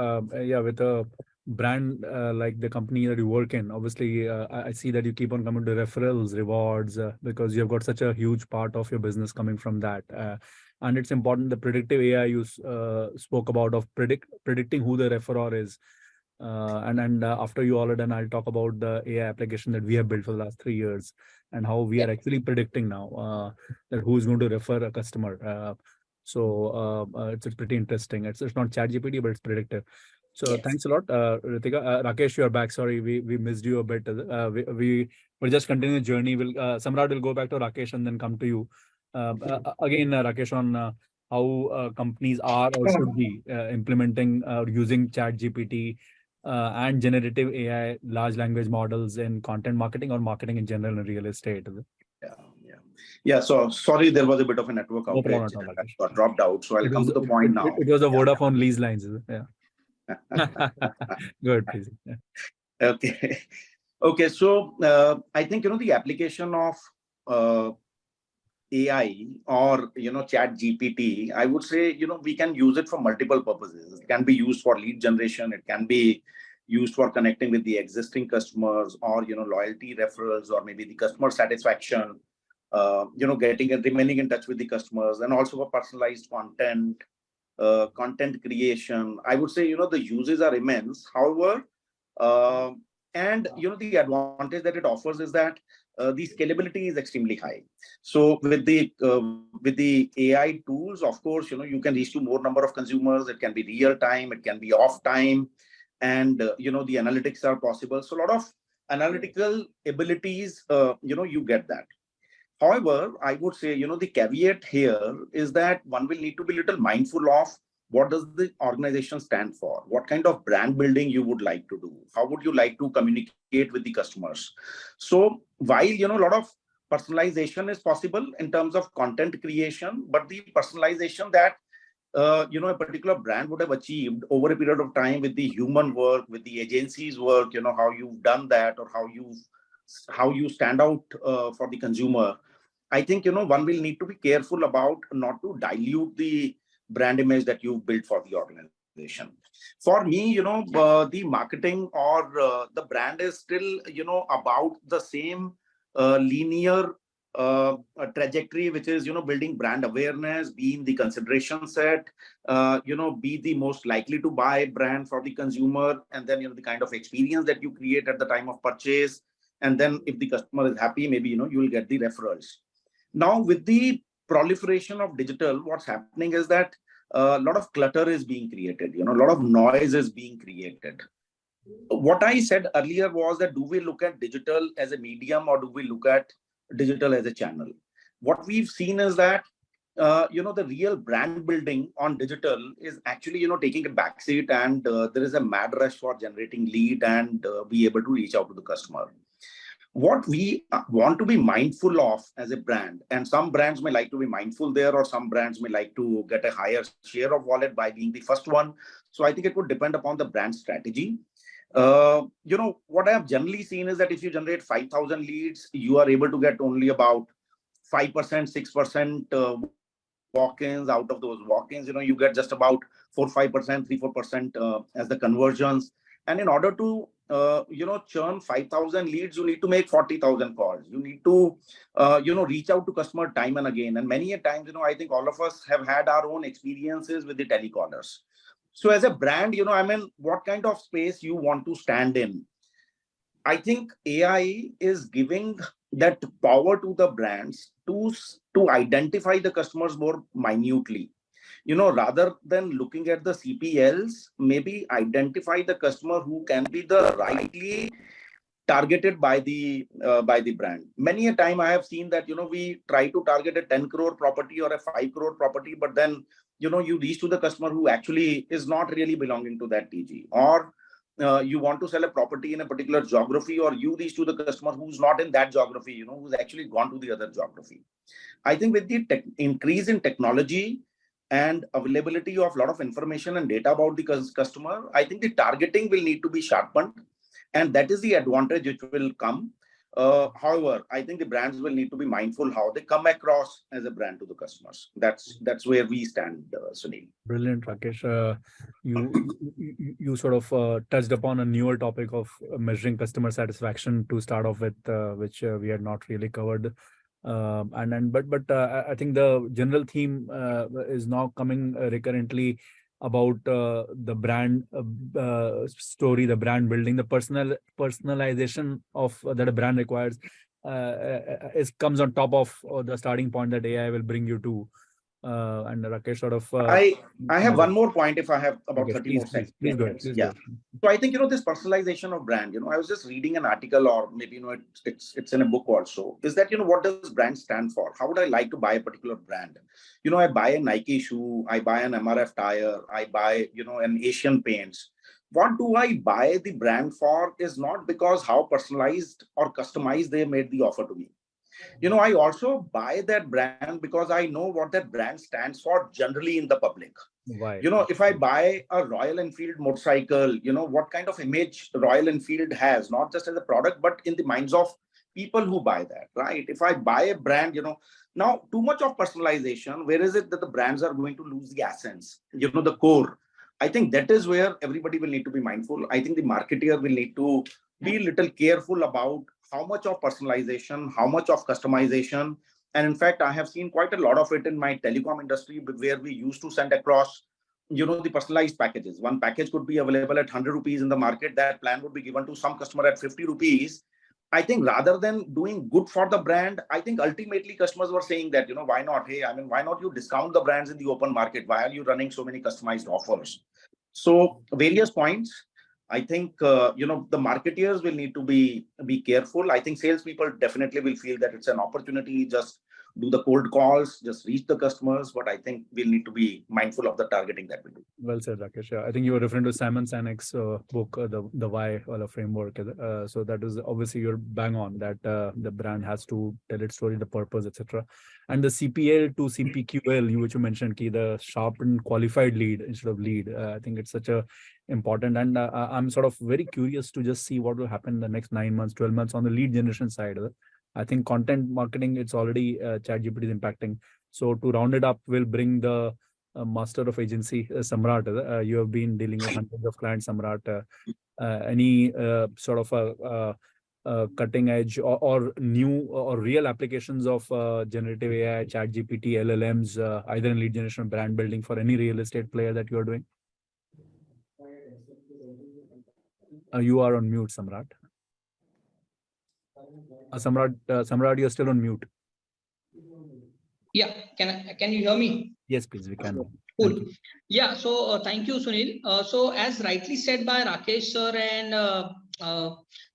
Speaker 2: Yeah, with a brand like the company that you work in, obviously, I see that you keep on coming to referrals, rewards, because you've got such a huge part of your business coming from that. And it's important, the predictive AI you spoke about of predicting who the referrer is. And after you all are done, I'll talk about the AI application that we have built for the last 3 years and how we are actually predicting now that who is going to refer a customer. So it's pretty interesting. It's not ChatGPT, but it's predictive. So thanks a lot, Ritika. Rakesh, you're back. Sorry, we missed you a bit. We will just continue the journey. Samrat will go back to Rakesh and then come to you. Again, Rakesh, on how companies are or should be implementing using ChatGPT and generative AI, large language models in content marketing or marketing in general in real estate.
Speaker 5: Yeah. So sorry, there was a bit of a network outage.
Speaker 2: No problem at all,
Speaker 5: I got dropped out. So I'll come to the point now.
Speaker 2: It was a Vodafone lease lines, is it? Yeah. Good, please. Yeah.
Speaker 5: Okay. Okay. So I think, the application of AI or, Chat GPT, I would say, we can use it for multiple purposes. It can be used for lead generation. It can be used for connecting with the existing customers or, loyalty referrals or maybe the customer satisfaction, getting and remaining in touch with the customers, and also for personalized content, content creation. I would say, the uses are immense. However, and the advantage that it offers is that the scalability is extremely high. So with the AI tools, of course, you can reach to more number of consumers. It can be real time, it can be off time, and the analytics are possible. So a lot of analytical abilities, you get that. However, I would say, the caveat here is that one will need to be a little mindful of what does the organization stand for? What kind of brand building you would like to do? How would you like to communicate with the customers? So while, a lot of personalization is possible in terms of content creation, but the personalization that, a particular brand would have achieved over a period of time with the human work, with the agency's work, how you've done that or how you stand out for the consumer. I think, one will need to be careful about not to dilute the brand image that you've built for the organization. For me, the marketing or the brand is still, about the same linear trajectory, which is, building brand awareness, being the consideration set, be the most likely to buy brand for the consumer, and then, the kind of experience that you create at the time of purchase. And then if the customer is happy, maybe, you will get the referrals. Now, with the proliferation of digital, what's happening is that a lot of clutter is being created, a lot of noise is being created. What I said earlier was that do we look at digital as a medium or do we look at digital as a channel? What we've seen is that, the real brand building on digital is actually, taking a backseat, and there is a mad rush for generating lead and be able to reach out to the customer. What we want to be mindful of as a brand, and some brands may like to be mindful there, or some brands may like to get a higher share of wallet by being the first one. So I think it would depend upon the brand strategy. What I have generally seen is that if you generate 5,000 leads, you are able to get only about 5%, 6% walk-ins. Out of those walk-ins, you get just about 4-5%, 3-4% as the conversions. And in order to churn 5,000 leads, you need to make 40,000 calls. You need to, reach out to customer time and again. And many a times, I think all of us have had our own experiences with the telecallers. So as a brand, what kind of space you want to stand in? I think AI is giving that power to the brands to identify the customers more minutely. Rather than looking at the CPLs, maybe identify the customer who can be the rightly targeted by the brand. Many a time I have seen that, we try to target a 10 crore property or a 5 crore property, but then, you reach to the customer who actually is not really belonging to that TG, or you want to sell a property in a particular geography, or you reach to the customer who's not in that geography, who's actually gone to the other geography. I think with the increase in technology and availability of a lot of information and data about the customer, I think the targeting will need to be sharpened. And that is the advantage which will come. However, I think the brands will need to be mindful how they come across as a brand to the customers. That's where we stand, Sunil.
Speaker 2: Brilliant, Rakesh. You sort of touched upon a newer topic of measuring customer satisfaction to start off with, which we had not really covered. But I think the general theme is now coming recurrently about the brand story, the brand building, the personalization of that a brand requires comes on top of the starting point that AI will bring you to. And Rakesh sort of
Speaker 5: I have one more point if I have about
Speaker 2: Rakesh,
Speaker 5: 30 more seconds.
Speaker 2: please go ahead.
Speaker 5: Yeah. So I think, this personalization of brand, I was just reading an article, or maybe, it's in a book also, is that, what does brand stand for? How would I like to buy a particular brand? I buy a Nike shoe, I buy an MRF tire, I buy, an Asian Paints. What do I buy the brand for is not because how personalized or customized they made the offer to me. I also buy that brand because I know what that brand stands for generally in the public.
Speaker 2: Why?
Speaker 5: If I buy a Royal Enfield motorcycle, what kind of image Royal Enfield has, not just as a product, but in the minds of people who buy that, right? If I buy a brand, now too much of personalization, where is it that the brands are going to lose the essence, the core? I think that is where everybody will need to be mindful. I think the marketer will need to be a little careful about how much of personalization, how much of customization. And in fact, I have seen quite a lot of it in my telecom industry, where we used to send across, the personalized packages. One package could be available at 100 rupees in the market. That plan would be given to some customer at 50 rupees. I think rather than doing good for the brand, I think ultimately customers were saying that, why not? Hey, why not you discount the brands in the open market? Why are you running so many customized offers? So various points. I think, the marketeers will need to be careful. I think salespeople definitely will feel that it's an opportunity, just do the cold calls, just reach the customers. But I think we'll need to be mindful of the targeting that we do.
Speaker 2: Well said, Rakesh. I think you were referring to Simon Sinek's book, the Why framework. So that is obviously you're bang on that the brand has to tell its story, the purpose, etc. And the CPL to CPQL, which you mentioned, the sharpened qualified lead instead of lead. I think it's such a important, and I'm sort of very curious to just see what will happen in the next 9 months, 12 months on the lead generation side. I think content marketing, it's already ChatGPT is impacting. So to round it up, we'll bring the master of agency, Samrat. You have been dealing with hundreds of clients, Samrat. Any sort of cutting edge or new or real applications of generative AI, ChatGPT, LLMs, either in lead generation or brand building for any real estate player that you are doing? You are on mute, Samrat. Samrat, you're still on mute.
Speaker 7: Yeah, can you hear me?
Speaker 2: Yes, please, we can.
Speaker 7: Cool. Yeah, so thank you, Sunil. So as rightly said by Rakesh sir and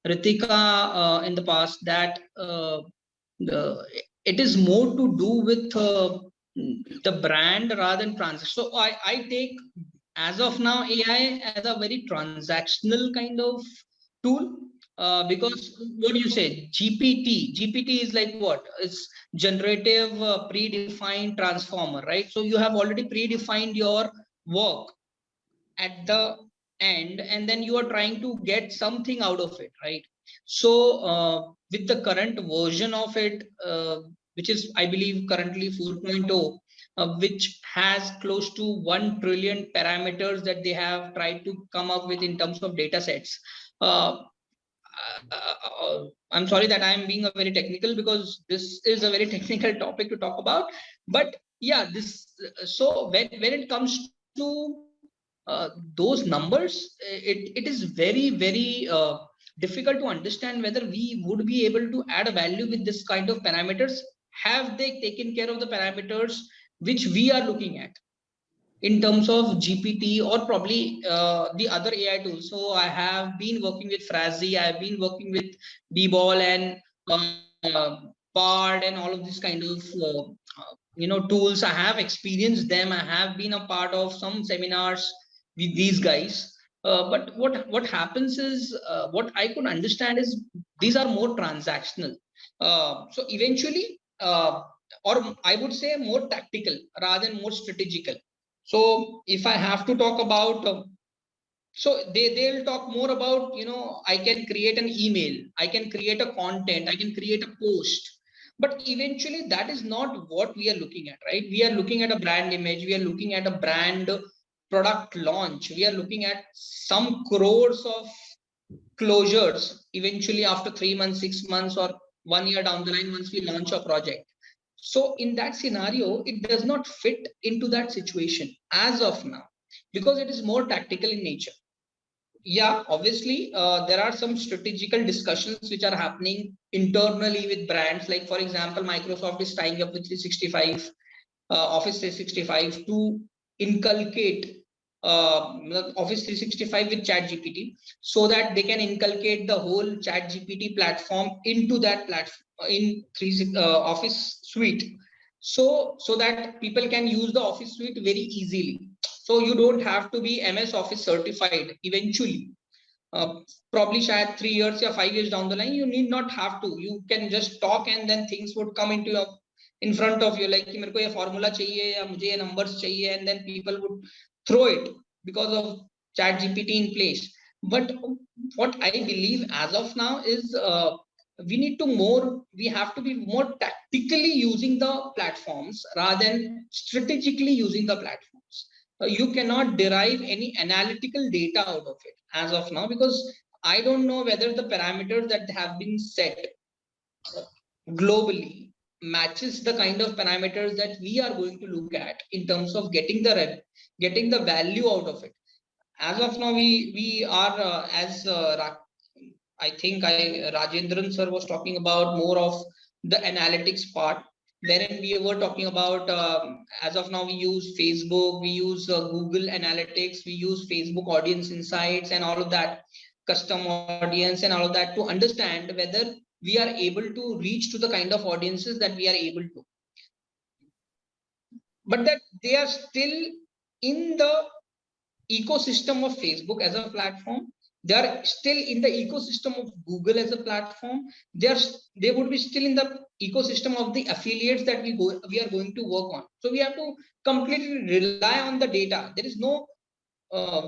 Speaker 7: Ritika in the past, that it is more to do with the brand rather than transaction. So I take, as of now, AI as a very transactional kind of tool. Because what do you say? GPT is like what? It's generative predefined transformer, right? So you have already predefined your work at the end, and then you are trying to get something out of it, right? So with the current version of it, which is, I believe, currently 4.0, which has close to 1 trillion parameters that they have tried to come up with in terms of data sets. I'm sorry that I'm being a very technical, because this is a very technical topic to talk about. But yeah, so when it comes to those numbers, it is very, very difficult to understand whether we would be able to add a value with this kind of parameters. Have they taken care of the parameters which we are looking at in terms of GPT or probably the other AI tools? So I have been working with Frazy, I've been working with D-Ball and Bard and all of these kind of tools. I have experienced them. I have been a part of some seminars with these guys. But what happens is, what I could understand is these are more transactional. So eventually, or I would say more tactical rather than more strategical. So if I have to talk about So they'll talk more about, I can create an email, I can create a content, I can create a post. But eventually that is not what we are looking at, right? We are looking at a brand image, we are looking at a brand product launch, we are looking at some crores of closures eventually after 3 months, 6 months, or 1 year down the line once we launch a project. So in that scenario, it does not fit into that situation as of now, because it is more tactical in nature. Yeah, obviously, there are some strategical discussions which are happening internally with brands. Like, for example, Microsoft is tying up with 365, Office 365 to inculcate Office 365 with ChatGPT, so that they can inculcate the whole ChatGPT platform into that platform in Office suite, so that people can use the Office suite very easily. So you don't have to be MS Office certified eventually. Probably shayad 3 years or 5 years down the line, you need not have to. You can just talk and then things would come into your in front of you, like कि मेरे को ये formula चाहिए या मुझे ये numbers चाहिए, and then people would throw it because of chat GPT in place. But what I believe as of now is we have to be more tactically using the platforms rather than strategically using the platforms. You cannot derive any analytical data out of it as of now, because I don't know whether the parameters that have been set globally matches the kind of parameters that we are going to look at in terms of getting the value out of it. As of now, we are I think Rajendran sir was talking about more of the analytics part, wherein we were talking about as of now we use Facebook, we use Google Analytics, we use Facebook Audience Insights and all of that, custom audience and all of that, to understand whether we are able to reach to the kind of audiences that we are able to. But that they are still in the ecosystem of Facebook as a platform, they are still in the ecosystem of Google as a platform, they would be still in the ecosystem of the affiliates that we are going to work on. So we have to completely rely on the data. There is no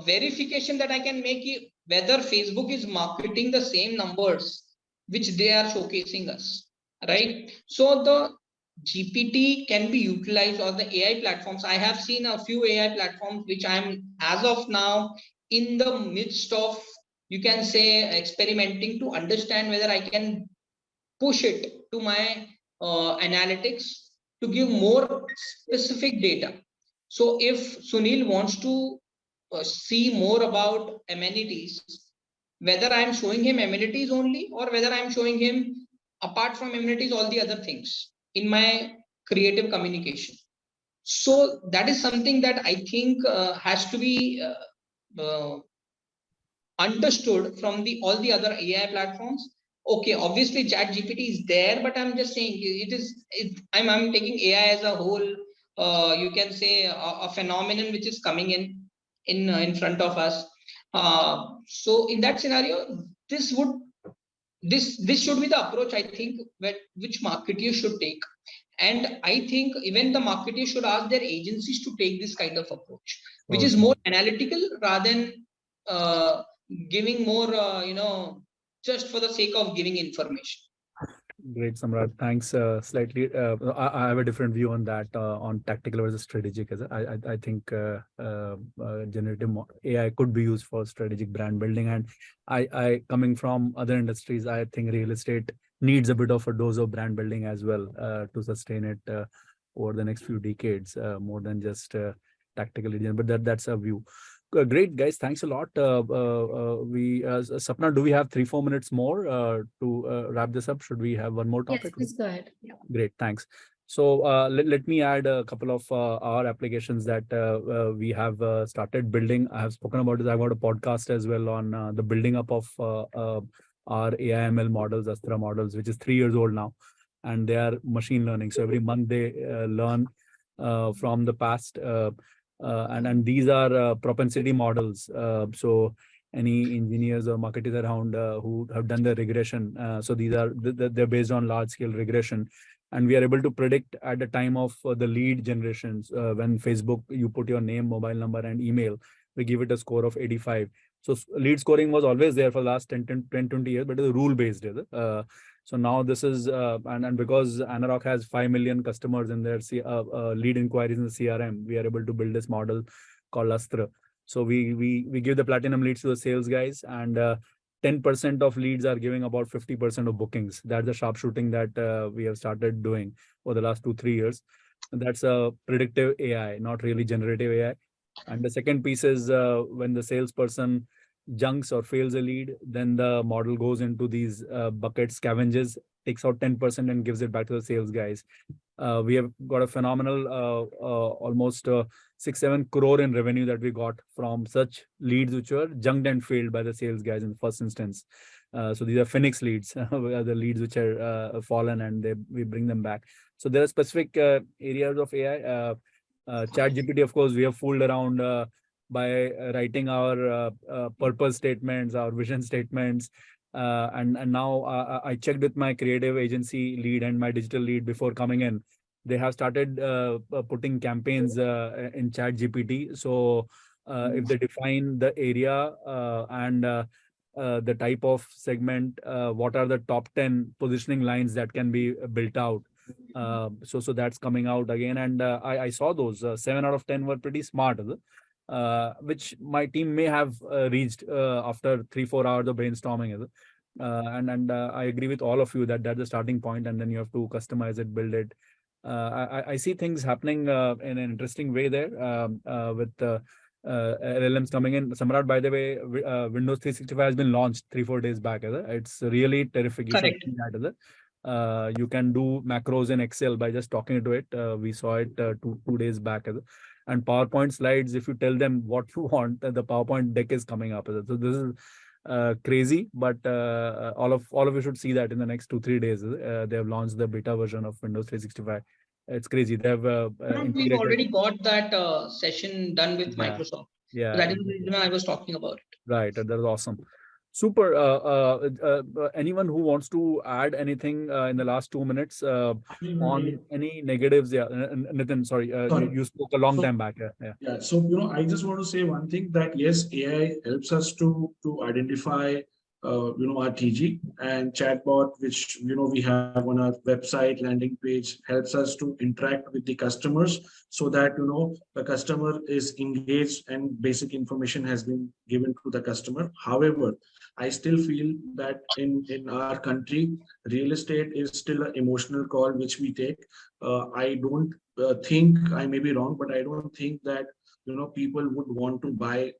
Speaker 7: verification that I can make whether Facebook is marketing the same numbers which they are showcasing us, right? So the GPT can be utilized, or the AI platforms. I have seen a few AI platforms which I'm as of now in the midst of, you can say, experimenting to understand whether I can push it to my analytics to give more specific data. So if Sunil wants to see more about amenities, whether I'm showing him amenities only or whether I'm showing him, apart from amenities, all the other things in my creative communication. So that is something that I think has to be understood from all the other AI platforms. Okay, obviously chat GPT is there, but I'm just saying I'm taking AI as a whole, you can say a phenomenon which is coming in front of us. So in that scenario, this should be the approach, I think, which marketeers should take. And I think even the marketeers should ask their agencies to take this kind of approach, which is more analytical rather than giving more, just for the sake of giving information.
Speaker 2: Great, Samrat. Thanks. Slightly, I have a different view on that, on tactical versus strategic. I think generative AI could be used for strategic brand building. And I coming from other industries, I think real estate needs a bit of a dose of brand building as well to sustain it over the next few decades, more than just tactical. But that's a view. Great, guys. Thanks a lot. Sapna, do we have 3-4 minutes more to wrap this up? Should we have one more topic?
Speaker 1: Yes, please go ahead. Yeah.
Speaker 2: Great, thanks. So let me add a couple of our applications that we have started building. I have spoken about this. I've got a podcast as well on the building up of our AI/ML models, Astra models, which is 3 years old now, and they are machine learning. So every month they learn from the past. And these are propensity models. So any engineers or marketers around who have done the regression. So these are they're based on large scale regression, and we are able to predict at the time of the lead generations. When Facebook, you put your name, mobile number, and email, we give it a score of 85. So lead scoring was always there for the last 10, 20 years, but it's rule-based. So now this is, and because ANAROCK has 5 million customers in their lead inquiries in the CRM, we are able to build this model called Astra. So we give the platinum leads to the sales guys, and 10% of leads are giving about 50% of bookings. That's the sharpshooting that we have started doing over the last 2-3 years. And that's a predictive AI, not really generative AI. And the second piece is when the salesperson junks or fails a lead, then the model goes into these buckets, scavenges, takes out 10% and gives it back to the sales guys. We have got a phenomenal almost 6-7 crore in revenue that we got from such leads which were junked and failed by the sales guys in the first instance. So these are Phoenix leads, the leads which are fallen, and we bring them back. So there are specific areas of AI. ChatGPT, of course, we have fooled around by writing our purpose statements, our vision statements. And now I checked with my creative agency lead and my digital lead before coming in. They have started putting campaigns in ChatGPT. So if they define the area and the type of segment, what are the top 10 positioning lines that can be built out? So that's coming out again. And I saw those 7 out of 10 were pretty smart, which my team may have reached after 3-4 hours of brainstorming. And I agree with all of you that that's the starting point, and then you have to customize it, build it. I see things happening in an interesting way there with LLMs coming in. Samrat, by the way, Windows 365 has been launched 3-4 days back. It's really terrific. You should see that. You can do macros in Excel by just talking to it. We saw it 2 days back. And PowerPoint slides, if you tell them what you want, the PowerPoint deck is coming up. So this is crazy, but all of you should see that in the next 2-3 days. They have launched the beta version of Windows 365. It's crazy. They have
Speaker 7: we've already got that session done with Microsoft.
Speaker 2: Yeah,
Speaker 7: that is the reason I was talking about it.
Speaker 2: Right, that's awesome. Super. Anyone who wants to add anything in the last 2 minutes on any negatives? Yeah, Nitin, sorry, you spoke a long time back.
Speaker 3: Yeah. So I just want to say one thing, that yes, AI helps us to identify our TG, and chatbot, which we have on our website landing page, helps us to interact with the customers so that the customer is engaged and basic information has been given to the customer. However, I still feel that in our country, real estate is still an emotional call which we take. I don't think, I may be wrong, but I don't think that people would want to buy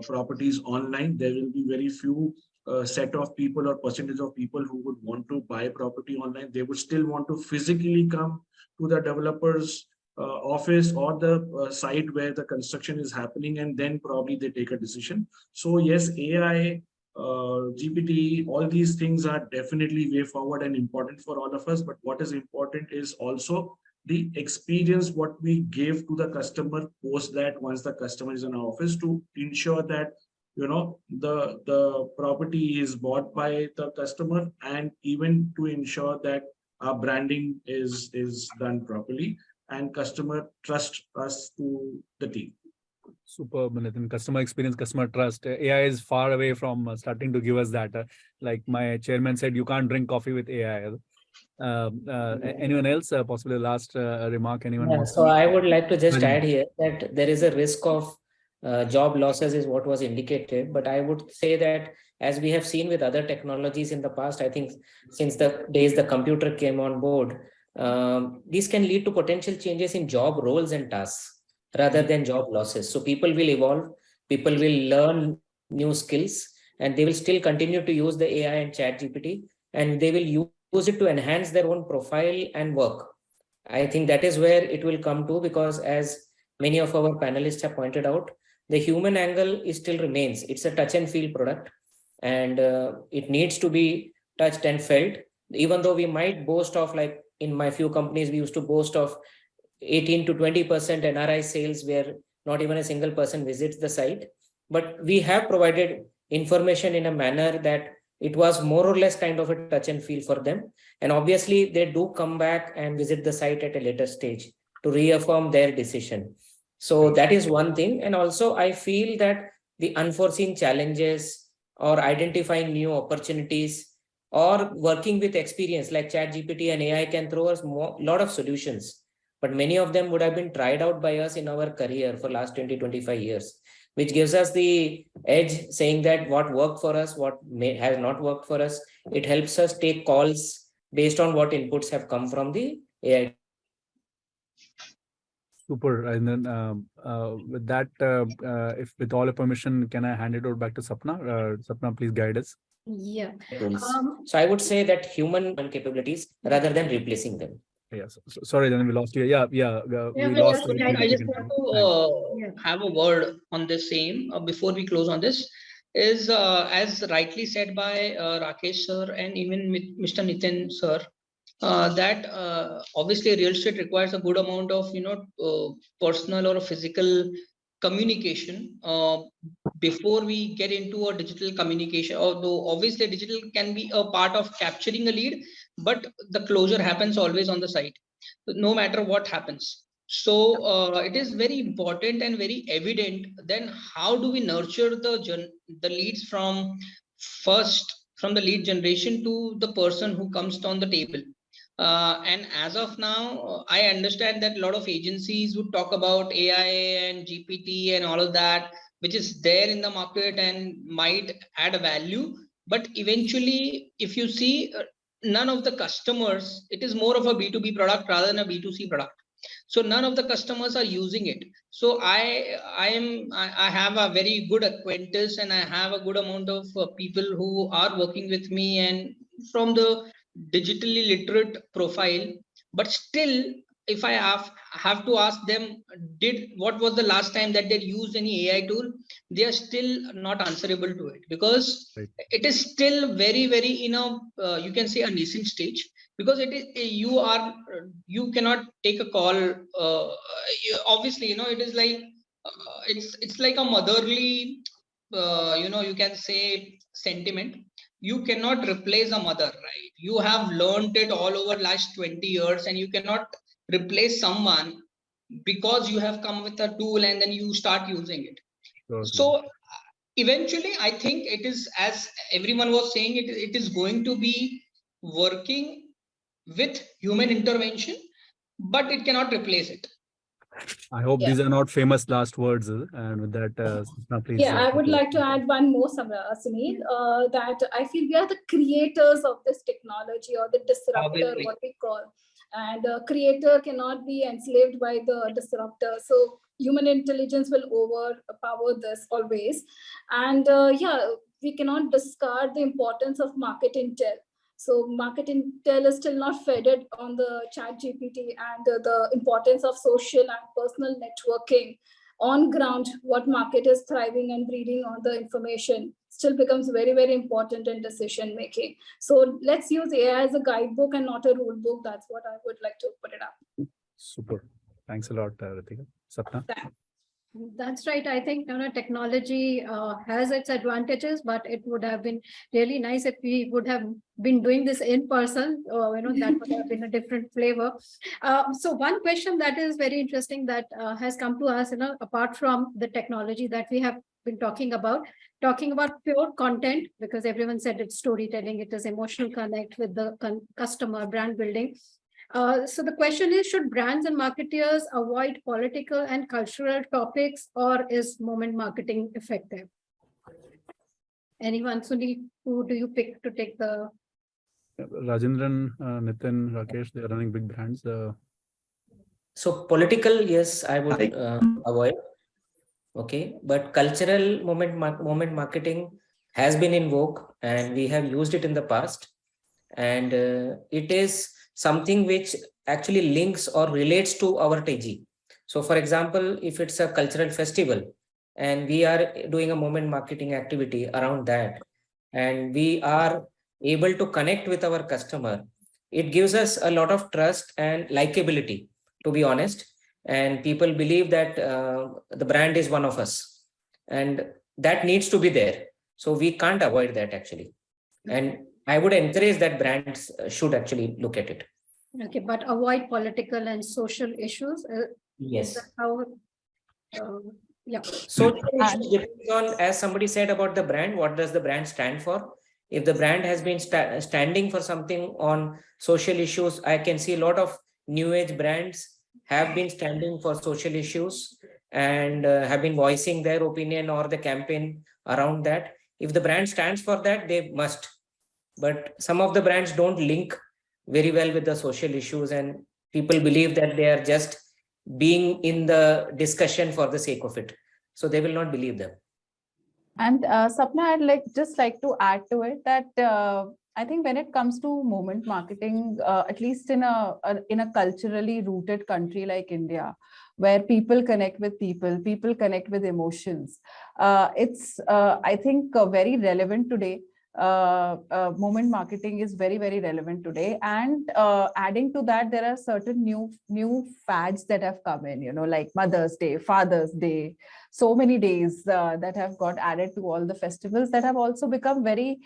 Speaker 3: properties online. There will be very few set of people or percentage of people who would want to buy property online. They would still want to physically come to the developer's office or the site where the construction is happening, and then probably they take a decision. So yes, AI, GPT, all these things are definitely way forward and important for all of us. But what is important is also the experience what we give to the customer post that, once the customer is in our office, to ensure that the property is bought by the customer, and even to ensure that our branding is done properly and customer trust us to the team.
Speaker 2: Superb, Nitin. Customer experience, customer trust. AI is far away from starting to give us that. Like my chairman said, you can't drink coffee with AI. Anyone else? Possibly last remark. Anyone?
Speaker 4: Yeah, so I would like to just add here that there is a risk of job losses is what was indicated. But I would say that, as we have seen with other technologies in the past, I think since the days the computer came on board, these can lead to potential changes in job roles and tasks rather than job losses. So people will evolve, people will learn new skills, and they will still continue to use the AI and ChatGPT, and they will use it to enhance their own profile and work. I think that is where it will come to, because as many of our panelists have pointed out, the human angle still remains. It's a touch and feel product, and it needs to be touched and felt. Even though we might boast of, like in my few companies, we used to boast of 18 to 20% NRI sales where not even a single person visits the site. But we have provided information in a manner that it was more or less kind of a touch and feel for them. And obviously they do come back and visit the site at a later stage to reaffirm their decision. So that is one thing. And also I feel that the unforeseen challenges or identifying new opportunities or working with experience like ChatGPT and AI can throw us a lot of solutions. But many of them would have been tried out by us in our career for last 20, 25 years, which gives us the edge saying that what worked for us, what has not worked for us. It helps us take calls based on what inputs have come from the AI.
Speaker 2: Super. And then with that, if with all your permission, can I hand it over back to Sapna? Sapna, please guide us.
Speaker 1: Yeah.
Speaker 4: So I would say that human capabilities rather than replacing them.
Speaker 2: Yes. Sorry, then we lost you. Yeah. We
Speaker 1: Yeah,
Speaker 2: lost.
Speaker 7: I just want to have a word on the same before we close on this. Is as rightly said by Rakesh sir and even Mr. Nitin sir, that obviously real estate requires a good amount of personal or physical communication before we get into a digital communication. Although obviously digital can be a part of capturing a lead, but the closure happens always on the site, no matter what happens. So it is very important and very evident. Then how do we nurture the leads from the lead generation to the person who comes on the table? And as of now, I understand that a lot of agencies would talk about AI and GPT and all of that, which is there in the market and might add a value. But eventually, if you see, none of the customers, it is more of a B2B product rather than a B2C product. So none of the customers are using it. So I have a very good acquaintance and I have a good amount of people who are working with me and from the digitally literate profile. But still, if I have to ask them, what was the last time that they used any AI tool? They are still not answerable to it, because it is still very, very you can say a nascent stage, because it is you cannot take a call. Obviously, it is like it's like a motherly you can say sentiment. You cannot replace a mother, right? You have learned it all over last 20 years and you cannot replace someone because you have come with a tool and then you start using it. So eventually, I think it is, as everyone was saying, it is going to be working with human intervention, but it cannot replace it.
Speaker 2: I hope these are not famous last words. And with that, please.
Speaker 6: Yeah, I would like to add one more, Sunil, that I feel we are the creators of this technology, or the disruptor, what we call. And the creator cannot be enslaved by the disruptor. So human intelligence will overpower this always. And we cannot discard the importance of market intel. So market intel is still not fed on the ChatGPT, and the importance of social and personal networking on ground, what market is thriving and breeding on the information still becomes very, very important in decision making. So let's use AI as a guidebook and not a rule book. That's what I would like to put it up.
Speaker 2: Super. Thanks a lot, Ritika. Sapna?
Speaker 1: That's right. I think technology has its advantages, but it would have been really nice if we would have been doing this in person. That would have been a different flavor. So one question that is very interesting that has come to us, apart from the technology that we have been talking about pure content, because everyone said it's storytelling, it is emotional connect with the customer, brand building. So the question is, should brands and marketeers avoid political and cultural topics, or is moment marketing effective? Anyone? Sunil, who do you pick to take the...
Speaker 2: Rajendran, Nitin, Rakesh, they are running big brands.
Speaker 4: So political, yes, I would avoid. Okay, but cultural moment marketing has been in vogue and we have used it in the past. And it is something which actually links or relates to our TG. So for example, if it's a cultural festival and we are doing a moment marketing activity around that, and we are able to connect with our customer, it gives us a lot of trust and likability, to be honest. And people believe that the brand is one of us, and that needs to be there. So we can't avoid that actually. And I would encourage that brands should actually look at it.
Speaker 1: Okay, but avoid political and social issues.
Speaker 4: Yes.
Speaker 1: How Yeah.
Speaker 4: Social issues depends on, as somebody said about the brand, what does the brand stand for? If the brand has been standing for something on social issues, I can see a lot of new age brands have been standing for social issues and have been voicing their opinion or the campaign around that. If the brand stands for that, they must. But some of the brands don't link very well with the social issues, and people believe that they are just being in the discussion for the sake of it. So they will not believe them.
Speaker 8: And Sapna, I'd just like to add to it that I think when it comes to moment marketing, at least in a culturally rooted country like India, where people connect with people connect with emotions, it's I think very relevant today. Moment marketing is very, very relevant today. And adding to that, there are certain new fads that have come in, like Mother's Day, Father's Day, so many days that have got added to all the festivals that have also become very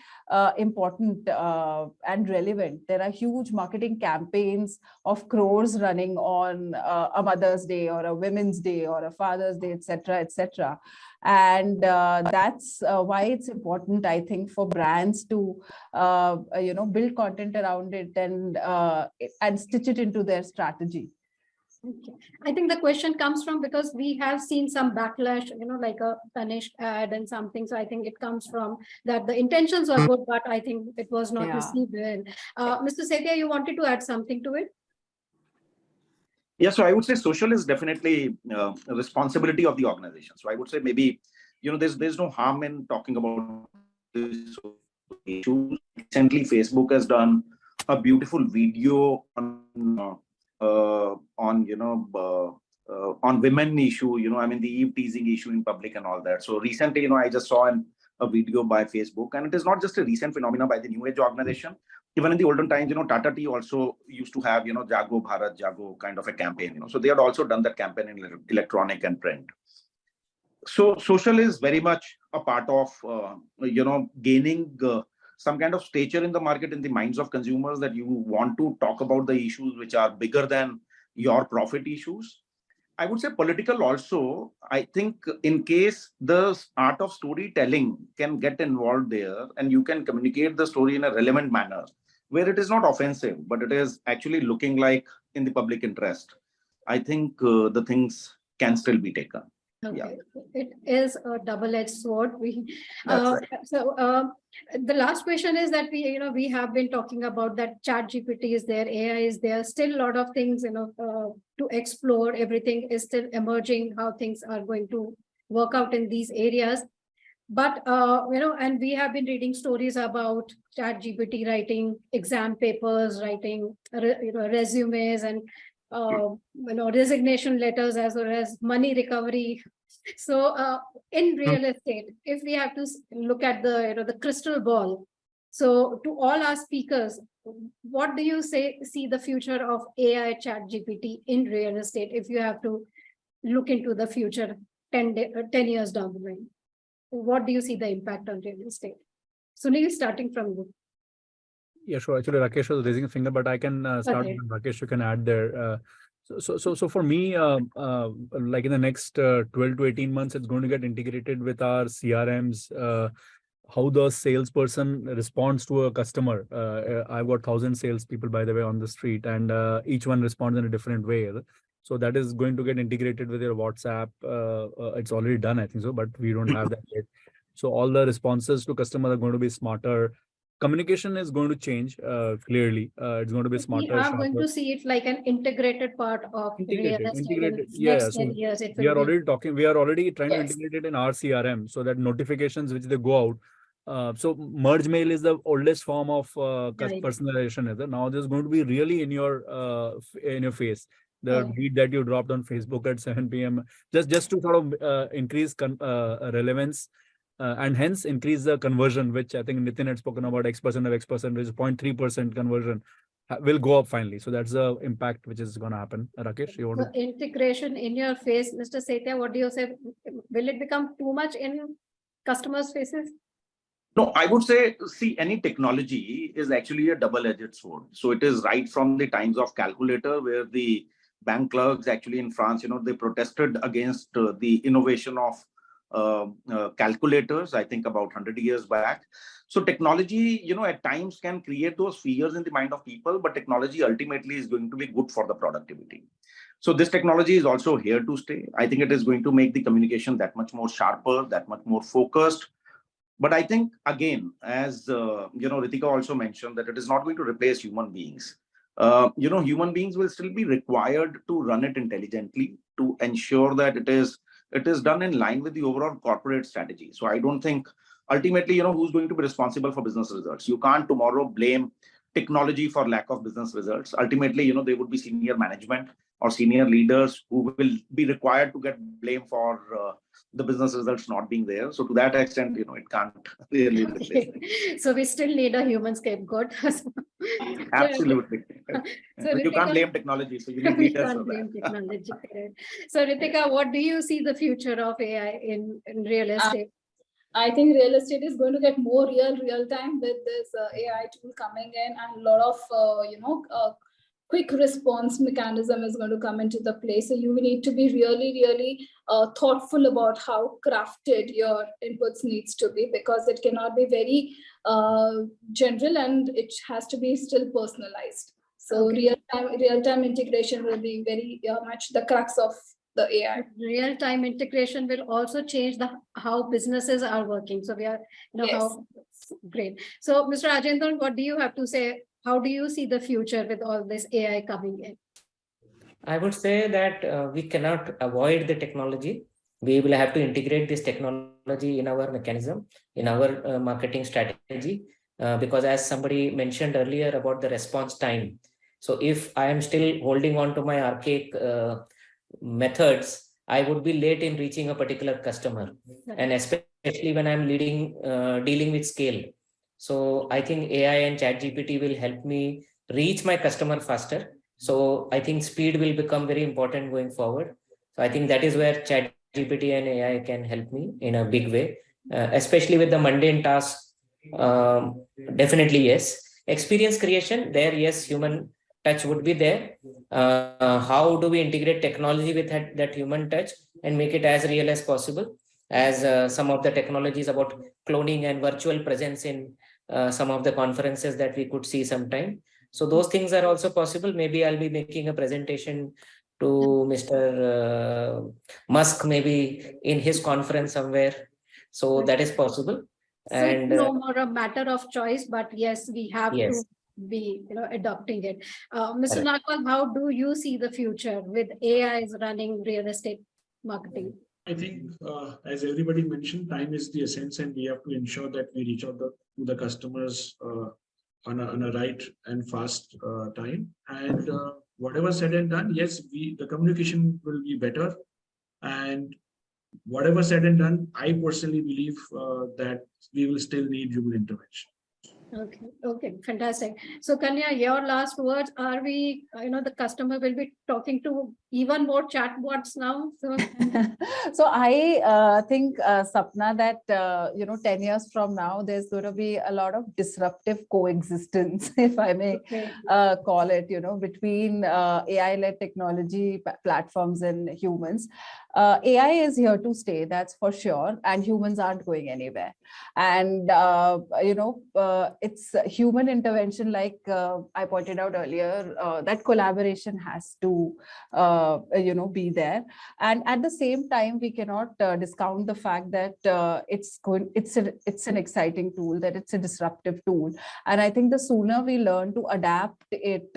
Speaker 8: important and relevant. There are huge marketing campaigns of crores running on a Mother's Day or a Women's Day or a Father's Day, etc., etc. And that's why it's important, I think, for brands to build content around it and stitch it into their strategy.
Speaker 1: Okay. I think the question comes from because we have seen some backlash, like a punished ad and something. So I think it comes from that the intentions were good, but I think it was not received well. Mr. Sethia, you wanted to add something to it?
Speaker 5: Yeah, so I would say social is definitely a responsibility of the organization. So I would say maybe, there's no harm in talking about this issue. Recently, Facebook has done a beautiful video on women issue, the eve teasing issue in public and all that. So recently, I just saw a video by Facebook, and it is not just a recent phenomena by the New Age organization. Even in the olden times, Tata Tea also used to have, Jago Bharat, Jago kind of a campaign, So they had also done that campaign in electronic and print. So social is very much a part of, gaining some kind of stature in the market, in the minds of consumers, that you want to talk about the issues which are bigger than your profit issues. I would say political also. I think in case the art of storytelling can get involved there, and you can communicate the story in a relevant manner, where it is not offensive, but it is actually looking like in the public interest, I think the things can still be taken.
Speaker 1: Okay.
Speaker 5: Yeah.
Speaker 1: It is a double-edged sword.
Speaker 5: Right.
Speaker 1: So the last question is that we have been talking about that ChatGPT is there, AI is there, still a lot of things to explore. Everything is still emerging, how things are going to work out in these areas. But and we have been reading stories about ChatGPT writing exam papers, writing resumes, and resignation letters, as well as money recovery. So in real estate, if we have to look at the crystal ball, so to all our speakers, what do you see the future of AI ChatGPT in real estate if you have to look into the future 10 years down the line? What do you see the impact on real estate? Sunil, starting from you.
Speaker 2: Yeah, sure. Actually, Rakesh was raising a finger, but I can start.
Speaker 1: Okay.
Speaker 2: Rakesh, you can add there. So for me, like in the next 12 to 18 months, it's going to get integrated with our CRMs. How the salesperson responds to a customer. I've got 1,000 salespeople, by the way, on the street, and each one responds in a different way. So that is going to get integrated with your WhatsApp. It's already done, I think so, but we don't have that yet. So all the responses to customers are going to be smarter. Communication is going to change clearly. It's going to be smarter.
Speaker 1: We are going to see it like an integrated part of real estate.
Speaker 2: Yeah. So
Speaker 1: years,
Speaker 2: we are already trying to integrate it in our CRM so that notifications which they go out. So merge mail is the oldest form of personalization. Now there's going to be really in your face. The tweet that you dropped on Facebook at 7 p.m. just to sort of increase relevance. And hence increase the conversion, which I think Nitin had spoken about, X% of X%, which is 0.3% conversion will go up finally. So that's the impact which is going to happen. Rakesh, you want to?
Speaker 1: Integration in your face, Mr. Sethia, what do you say? Will it become too much in customers' faces?
Speaker 5: No, I would say, see, any technology is actually a double-edged sword. So it is right from the times of calculator, where the bank clerks actually in France, they protested against the innovation of calculators, I think about 100 years back. So technology, at times can create those fears in the mind of people, but technology ultimately is going to be good for the productivity. So this technology is also here to stay. I think it is going to make the communication that much more sharper, that much more focused. But I think, again, as Ritika also mentioned, that it is not going to replace human beings. Human beings will still be required to run it intelligently, to ensure that it is done in line with the overall corporate strategy. So I don't think ultimately, who's going to be responsible for business results? You can't tomorrow blame technology for lack of business results. Ultimately, they would be senior management or senior leaders who will be required to get blamed for the business results not being there. So to that extent, it can't really replace it.
Speaker 1: So we still need a human scapegoat.
Speaker 5: Absolutely.
Speaker 1: So
Speaker 5: But you can't
Speaker 1: Ritika,
Speaker 5: blame technology. So you need
Speaker 1: we
Speaker 5: leaders
Speaker 1: can't
Speaker 5: for
Speaker 1: blame
Speaker 5: that.
Speaker 1: technology. Correct. So Ritika, what do you see the future of AI in real estate?
Speaker 6: I think real estate is going to get more real time with this AI tool coming in, and a lot of quick response mechanism is going to come into the place. So you need to be really thoughtful about how crafted your inputs needs to be, because it cannot be very general and it has to be still personalized. So
Speaker 1: Okay.
Speaker 6: real time integration will be very much the crux of the AI.
Speaker 1: Real-time integration will also change how businesses are working. So we are,
Speaker 6: Yes.
Speaker 1: how great. So Mr. Rajendran, what do you have to say? How do you see the future with all this AI coming in?
Speaker 4: I would say that we cannot avoid the technology. We will have to integrate this technology in our mechanism, in our marketing strategy, because as somebody mentioned earlier about the response time. So if I am still holding on to my archaic methods, I would be late in reaching a particular customer, and especially when I'm dealing with scale. So I think AI and ChatGPT will help me reach my customer faster. So I think speed will become very important going forward. So I think that is where ChatGPT and AI can help me in a big way, especially with the mundane tasks. Definitely, yes. Experience creation, there, yes, human touch would be there. How do we integrate technology with that human touch and make it as real as possible? As some of the technologies about cloning and virtual presence in some of the conferences that we could see sometime. So those things are also possible. Maybe I'll be making a presentation to Mr. Musk, maybe in his conference somewhere. So that is possible.
Speaker 1: So it's no more a matter of choice, but yes, we have to be adopting it. Mr. Nagpal, how do you see the future with AIs running real estate marketing?
Speaker 3: I think, as everybody mentioned, time is the essence, and we have to ensure that we reach out to the customers on a right and fast time. And whatever said and done, yes, the communication will be better. And whatever said and done, I personally believe that we will still need human intervention.
Speaker 1: Okay, fantastic. So Kanya, your last words, are we, the customer will be talking to even more chatbots now?
Speaker 8: So I think, Sapna, that, 10 years from now, there's going to be a lot of disruptive coexistence, if I may call it, between AI-led technology platforms and humans. AI is here to stay, that's for sure, and humans aren't going anywhere. And, it's human intervention, like I pointed out earlier, that collaboration has to, be there. And at the same time, we cannot discount the fact that it's an exciting tool, that it's a disruptive tool. And I think the sooner we learn to adapt it,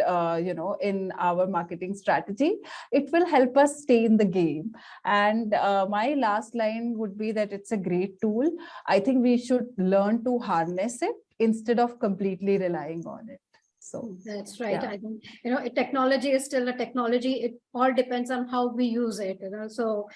Speaker 8: in our marketing strategy, it will help us stay in the game. And my last line would be that it's a great tool. I think we should learn to harness it instead of completely relying on it. So
Speaker 1: that's right. Yeah. I think, technology is still a technology. It all depends on how we use it. So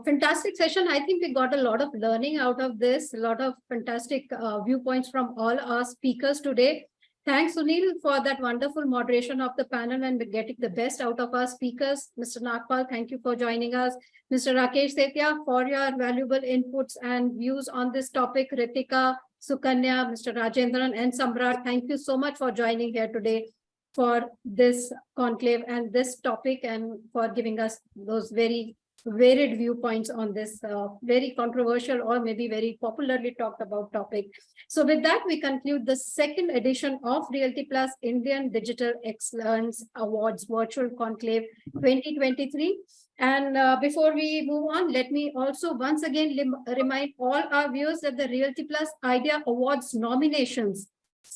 Speaker 1: fantastic session. I think we got a lot of learning out of this, a lot of fantastic viewpoints from all our speakers today. Thanks, Sunil, for that wonderful moderation of the panel and getting the best out of our speakers. Mr. Nagpal, thank you for joining us. Mr. Rakesh, Sethia, for your valuable inputs and views on this topic. Ritika, Sukanya, Mr. Rajendran, and Samrat, thank you so much for joining here today. for this conclave and this topic, and for giving us those very varied viewpoints on this very controversial or maybe very popularly talked about topic. So with that, we conclude the second edition of Realty Plus Indian Digital Excellence Awards Virtual Conclave 2023. And before we move on, let me also once again remind all our viewers that the Realty Plus Idea Awards nominations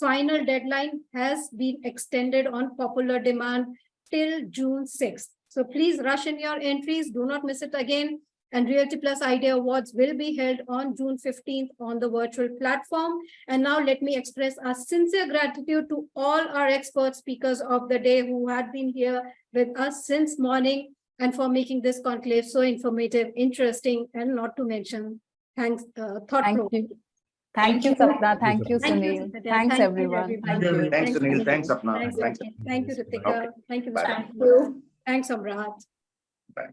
Speaker 1: final deadline has been extended on popular demand till June 6th. So please rush in your entries. Do not miss it again. And Realty Plus Idea Awards will be held on June 15th on the virtual platform. And now let me express our sincere gratitude to all our expert speakers of the day who had been here with us since morning and for making this conclave so informative, interesting, and not to mention, thanks, thought-provoking.
Speaker 8: Thank you, Sapna. Thank you,
Speaker 1: Thank you,
Speaker 8: Sunil.
Speaker 1: Sethia.
Speaker 8: Thanks,
Speaker 1: Thank you,
Speaker 8: everyone.
Speaker 1: everyone.
Speaker 8: Thank you.
Speaker 5: Thanks, Sunil. Thanks, Sapna.
Speaker 1: Thanks,
Speaker 5: Thanks.
Speaker 1: Thank you, Ritika.
Speaker 5: Okay.
Speaker 1: Thank you,
Speaker 5: Bye.
Speaker 1: Mishra. Thanks, Samrat.
Speaker 5: Bye.